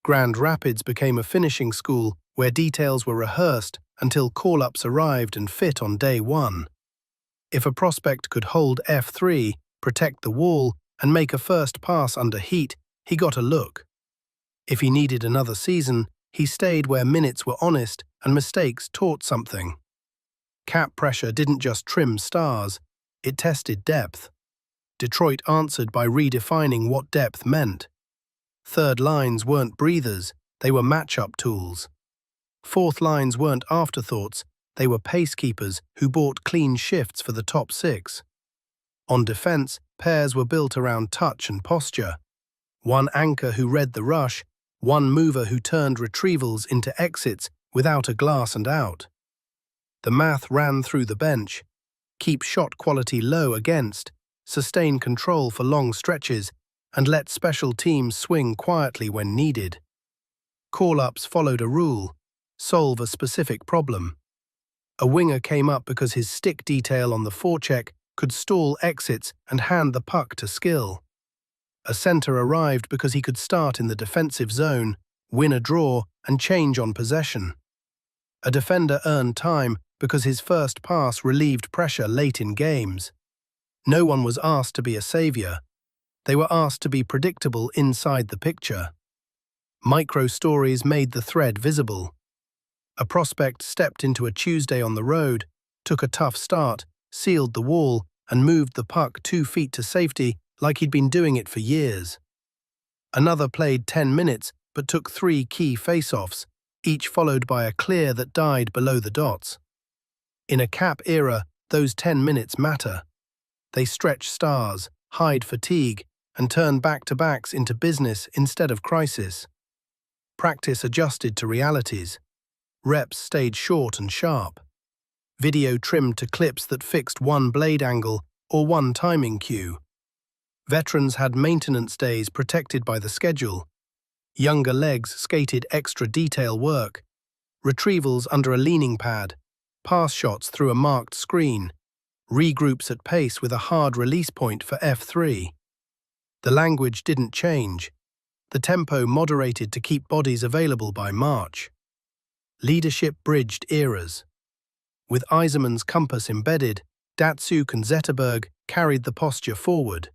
Grand Rapids became a finishing school where details were rehearsed until call-ups arrived and fit on day one. If a prospect could hold F3, protect the wall, and make a first pass under heat, he got a look. If he needed another season, he stayed where minutes were honest and mistakes taught something. Cap pressure didn't just trim stars, it tested depth. Detroit answered by redefining what depth meant. Third lines weren't breathers, they were matchup tools. Fourth lines weren't afterthoughts, they were pacekeepers who bought clean shifts for the top six. On defense, pairs were built around touch and posture. One anchor who read the rush, one mover who turned retrievals into exits without a glass and out. The math ran through the bench. Keep shot quality low against, sustain control for long stretches, and let special teams swing quietly when needed. Call-ups followed a rule: solve a specific problem. A winger came up because his stick detail on the forecheck could stall exits and hand the puck to skill. A center arrived because he could start in the defensive zone, win a draw, and change on possession. A defender earned time because his first pass relieved pressure late in games. No one was asked to be a savior. They were asked to be predictable inside the picture. Micro-stories made the thread visible. A prospect stepped into a Tuesday on the road, took a tough start, sealed the wall, and moved the puck 2 feet to safety like he'd been doing it for years. Another played 10 minutes but took 3 key face-offs, each followed by a clear that died below the dots. In a cap era, those 10 minutes matter. They stretch stars, hide fatigue, and turn back-to-backs into business instead of crisis. Practice adjusted to realities. Reps stayed short and sharp. Video trimmed to clips that fixed one blade angle or one timing cue. Veterans had maintenance days protected by the schedule. Younger legs skated extra detail work. Retrievals under a leaning pad. Pass shots through a marked screen. Regroups at pace with a hard release point for F3. The language didn't change. The tempo moderated to keep bodies available by March. Leadership bridged eras. With Yzerman's compass embedded, Datsuk and Zetterberg carried the posture forward.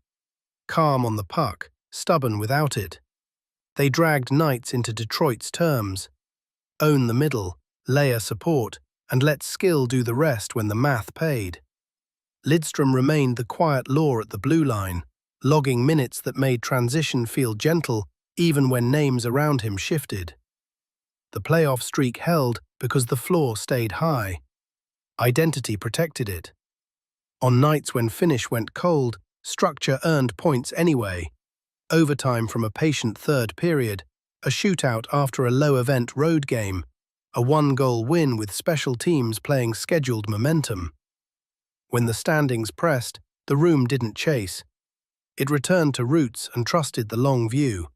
Calm on the puck, stubborn without it. They dragged Knights into Detroit's terms. Own the middle, layer support, and let skill do the rest when the math paid. Lidstrom remained the quiet law at the blue line, logging minutes that made transition feel gentle even when names around him shifted. The playoff streak held because the floor stayed high. Identity protected it. On nights when finish went cold, structure earned points anyway. Overtime from a patient third period, a shootout after a low-event road game, a one-goal win with special teams playing scheduled momentum. When the standings pressed, The room didn't chase. It returned to roots and trusted the long view.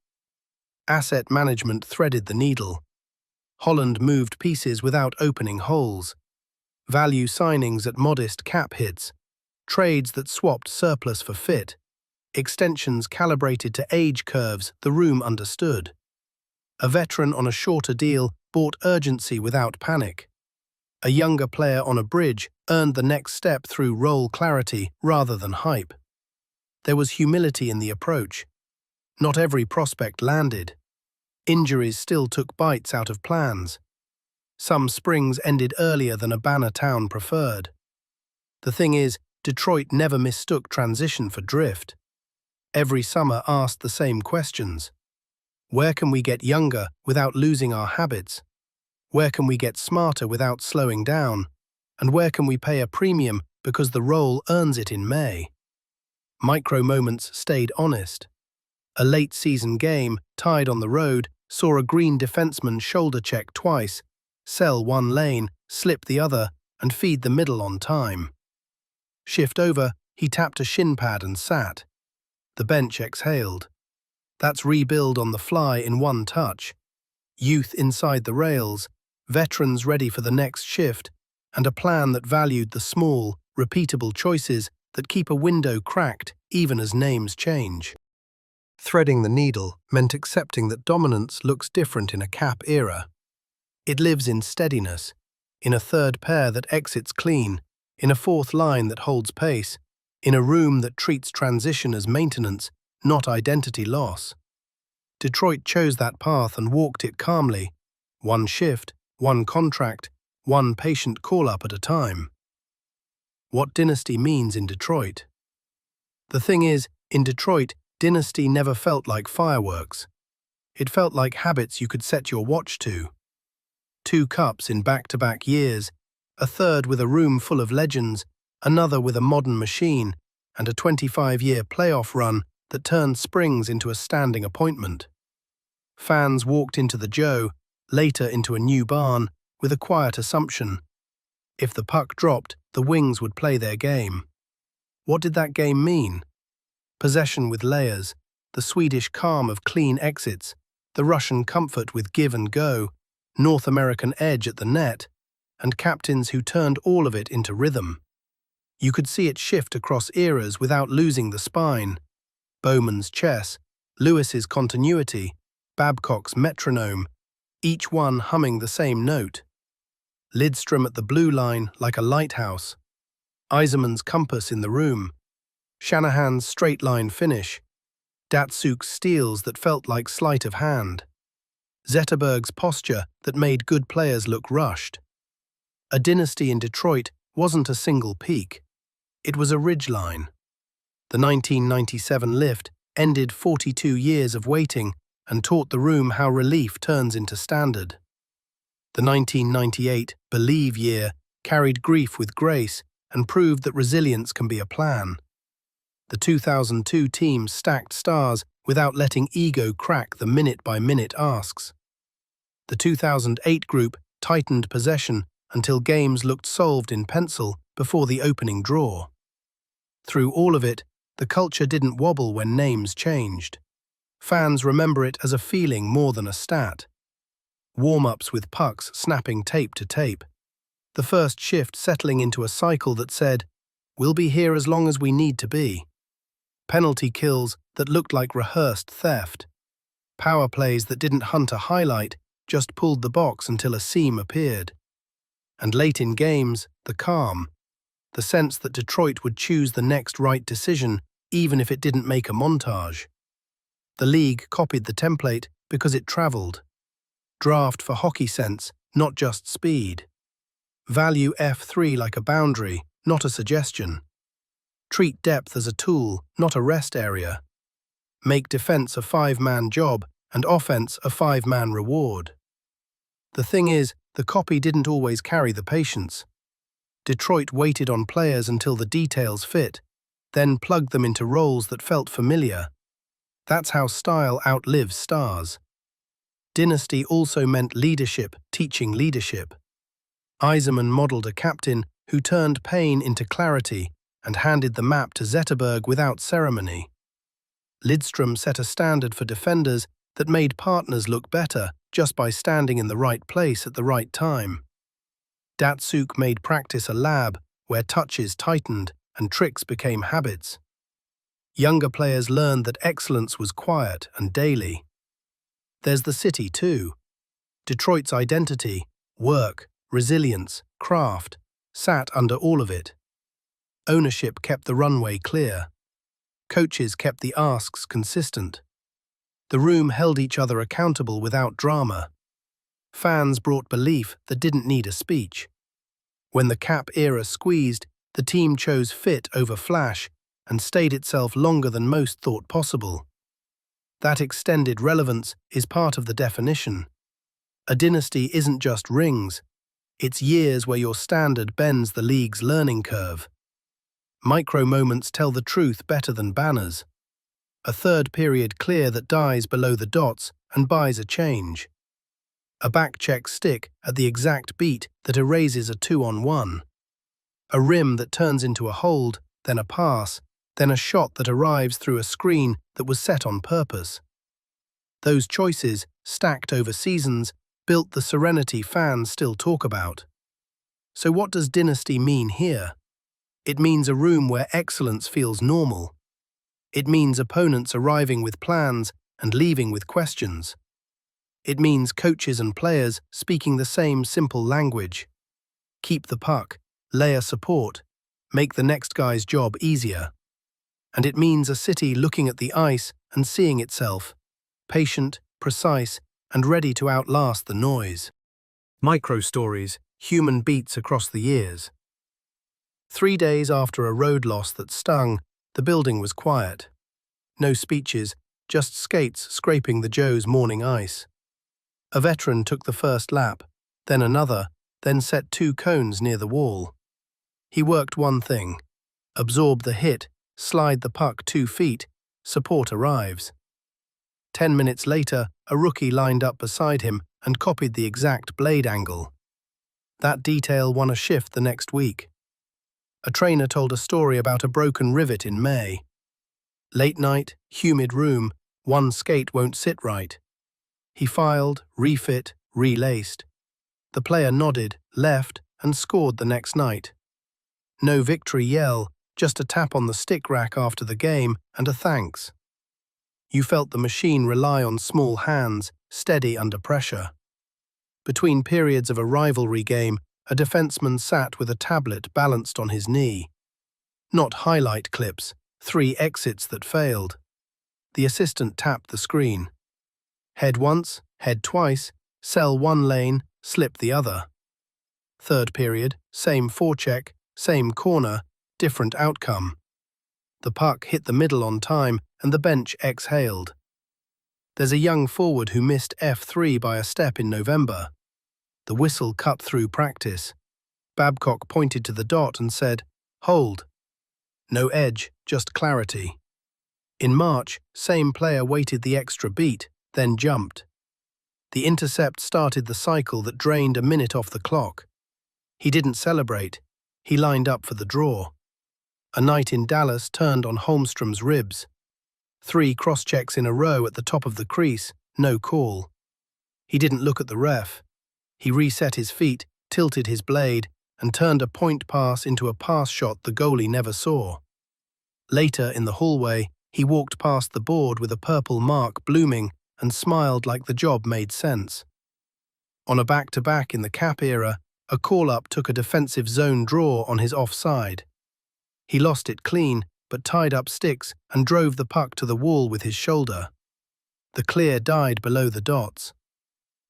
Asset management threaded the needle. Holland moved pieces without opening holes. Value signings at modest cap hits. Trades that swapped surplus for fit. Extensions calibrated to age curves the room understood. A veteran on a shorter deal bought urgency without panic. A younger player on a bridge earned the next step through role clarity rather than hype. There was humility in the approach. Not every prospect landed. Injuries still took bites out of plans. Some springs ended earlier than a banner town preferred. The thing is, Detroit never mistook transition for drift. Every summer asked the same questions. Where can we get younger without losing our habits? Where can we get smarter without slowing down? And where can we pay a premium because the role earns it in May? Micro moments stayed honest. A late-season game, tied on the road, saw a green defenseman shoulder check twice, sell one lane, slip the other, and feed the middle on time. Shift over, he tapped a shin pad and sat. The bench exhaled. That's rebuild on the fly in one touch. Youth inside the rails, veterans ready for the next shift, and a plan that valued the small, repeatable choices that keep a window cracked even as names change. Threading the needle meant accepting that dominance looks different in a cap era. It lives in steadiness, in a third pair that exits clean, in a fourth line that holds pace, in a room that treats transition as maintenance, not identity loss. Detroit chose that path and walked it calmly, one shift, one contract, one patient call-up at a time. What dynasty means in Detroit. The thing is, in Detroit, dynasty never felt like fireworks. It felt like habits you could set your watch to. 2 cups in back-to-back years, a third with a room full of legends, another with a modern machine, and a 25-year playoff run that turned springs into a standing appointment. Fans walked into the Joe, later into a new barn, with a quiet assumption. If the puck dropped, the Wings would play their game. What did that game mean? Possession with layers, the Swedish calm of clean exits, the Russian comfort with give and go, North American edge at the net, and captains who turned all of it into rhythm. You could see it shift across eras without losing the spine. Bowman's chess, Lewis's continuity, Babcock's metronome, each one humming the same note. Lidstrom at the blue line like a lighthouse. Yzerman's compass in the room. Shanahan's straight-line finish. Datsuk's steals that felt like sleight of hand. Zetterberg's posture that made good players look rushed. A dynasty in Detroit wasn't a single peak. It was a ridgeline. The 1997 lift ended 42 years of waiting and taught the room how relief turns into standard. The 1998 Believe year carried grief with grace and proved that resilience can be a plan. The 2002 team stacked stars without letting ego crack the minute-by-minute asks. The 2008 group tightened possession until games looked solved in pencil before the opening draw. Through all of it, the culture didn't wobble when names changed. Fans remember it as a feeling more than a stat. Warm-ups with pucks snapping tape to tape. The first shift settling into a cycle that said, "We'll be here as long as we need to be." Penalty kills that looked like rehearsed theft. Power plays that didn't hunt a highlight, just pulled the box until a seam appeared. And late in games, the calm. The sense that Detroit would choose the next right decision even if it didn't make a montage. The league copied the template because it traveled. Draft for hockey sense, not just speed. Value F3 like a boundary, not a suggestion. Treat depth as a tool, not a rest area. Make defense a 5-man job and offense a 5-man reward. The thing is, the copy didn't always carry the patience. Detroit waited on players until the details fit, then plugged them into roles that felt familiar. That's how style outlives stars. Dynasty also meant leadership, teaching leadership. Yzerman modeled a captain who turned pain into clarity, and handed the map to Zetterberg without ceremony. Lidström set a standard for defenders that made partners look better just by standing in the right place at the right time. Datsuk made practice a lab where touches tightened and tricks became habits. Younger players learned that excellence was quiet and daily. There's the city too. Detroit's identity, work, resilience, craft, sat under all of it. Ownership kept the runway clear. Coaches kept the asks consistent. The room held each other accountable without drama. Fans brought belief that didn't need a speech. When the cap era squeezed, the team chose fit over flash and stayed itself longer than most thought possible. That extended relevance is part of the definition. A dynasty isn't just rings, it's years where your standard bends the league's learning curve. Micro moments tell the truth better than banners. A third period clear that dies below the dots and buys a change. A back-check stick at the exact beat that erases a 2-on-1. A rim that turns into a hold, then a pass, then a shot that arrives through a screen that was set on purpose. Those choices, stacked over seasons, built the serenity fans still talk about. So what does dynasty mean here? It means a room where excellence feels normal. It means opponents arriving with plans and leaving with questions. It means coaches and players speaking the same simple language. Keep the puck, layer support, make the next guy's job easier. And it means a city looking at the ice and seeing itself, patient, precise, and ready to outlast the noise. Micro-stories, human beats across the years. 3 days after a road loss that stung, the building was quiet. No speeches, just skates scraping the Joe's morning ice. A veteran took the first lap, then another, then set 2 cones near the wall. He worked one thing: absorb the hit, slide the puck 2 feet, support arrives. 10 minutes later, a rookie lined up beside him and copied the exact blade angle. That detail won a shift the next week. A trainer told a story about a broken rivet in May. Late night, humid room, one skate won't sit right. He filed, refit, relaced. The player nodded, left, and scored the next night. No victory yell, just a tap on the stick rack after the game and a thanks. You felt the machine rely on small hands, steady under pressure. Between periods of a rivalry game, a defenseman sat with a tablet balanced on his knee. Not highlight clips, 3 exits that failed. The assistant tapped the screen. Head once, head twice, sell one lane, slip the other. Third period, same forecheck, same corner, different outcome. The puck hit the middle on time and the bench exhaled. There's a young forward who missed F3 by a step in November. The whistle cut through practice. Babcock pointed to the dot and said, "Hold." No edge, just clarity. In March, same player waited the extra beat, then jumped. The intercept started the cycle that drained a minute off the clock. He didn't celebrate. He lined up for the draw. A night in Dallas turned on Holmstrom's ribs. 3 cross-checks in a row at the top of the crease, no call. He didn't look at the ref. He reset his feet, tilted his blade, and turned a point pass into a pass shot the goalie never saw. Later, in the hallway, he walked past the board with a purple mark blooming and smiled like the job made sense. On a back-to-back in the cap era, a call-up took a defensive zone draw on his offside. He lost it clean, but tied up sticks and drove the puck to the wall with his shoulder. The clear died below the dots.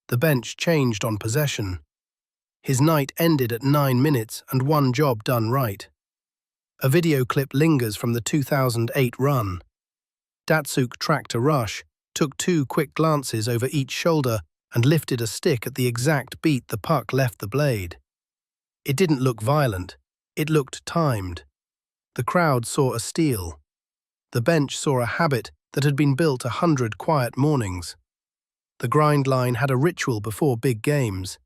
The bench changed on possession. His night ended at 9 minutes and one job done right. A video clip lingers from the 2008 run. Datsuk tracked a rush, took 2 quick glances over each shoulder and lifted a stick at the exact beat the puck left the blade. It didn't look violent. It looked timed. The crowd saw a steal. The bench saw a habit that had been built 100 quiet mornings. The grind line had a ritual before big games.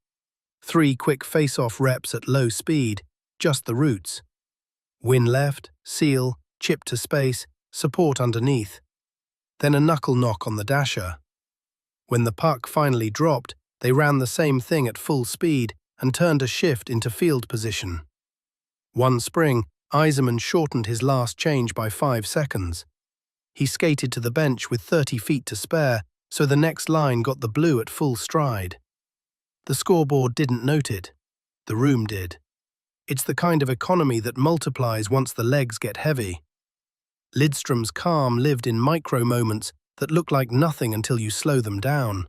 3 quick face-off reps at low speed, just the roots. Win left, seal, chip to space, support underneath. Then a knuckle knock on the dasher. When the puck finally dropped, they ran the same thing at full speed and turned a shift into field position. One spring, Yzerman shortened his last change by 5 seconds. He skated to the bench with 30 feet to spare, so the next line got the blue at full stride. The scoreboard didn't note it. The room did. It's the kind of economy that multiplies once the legs get heavy. Lidstrom's calm lived in micro-moments that look like nothing until you slow them down.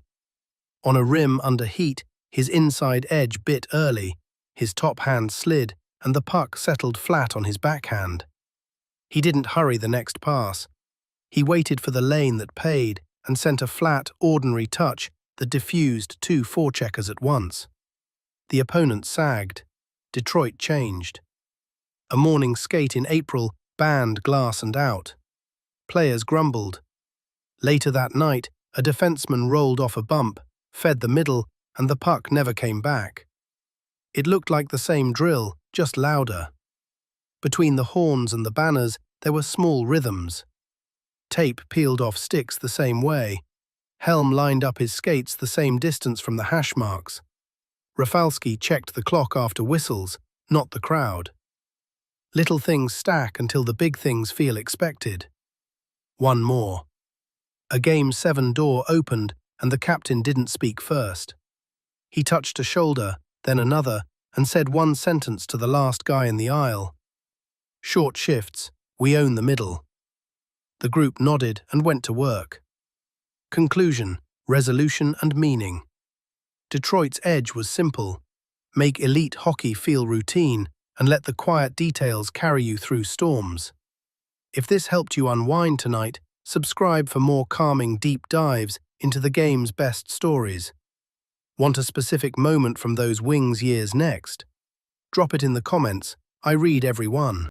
On a rim under heat, his inside edge bit early, his top hand slid, and the puck settled flat on his backhand. He didn't hurry the next pass. He waited for the lane that paid and sent a flat, ordinary touch that diffused 2 forecheckers at once. The opponent sagged. Detroit changed. A morning skate in April banned glass and out. Players grumbled. Later that night, a defenseman rolled off a bump, fed the middle, and the puck never came back. It looked like the same drill, just louder. Between the horns and the banners, there were small rhythms. Tape peeled off sticks the same way. Helm lined up his skates the same distance from the hash marks. Rafalski checked the clock after whistles, not the crowd. Little things stack until the big things feel expected. One more. A Game 7 door opened and the captain didn't speak first. He touched a shoulder, then another, and said one sentence to the last guy in the aisle. Short shifts, we own the middle. The group nodded and went to work. Conclusion, resolution and meaning. Detroit's edge was simple. Make elite hockey feel routine and let the quiet details carry you through storms. If this helped you unwind tonight, subscribe for more calming deep dives into the game's best stories. Want a specific moment from those Wings years next? Drop it in the comments. I read every one.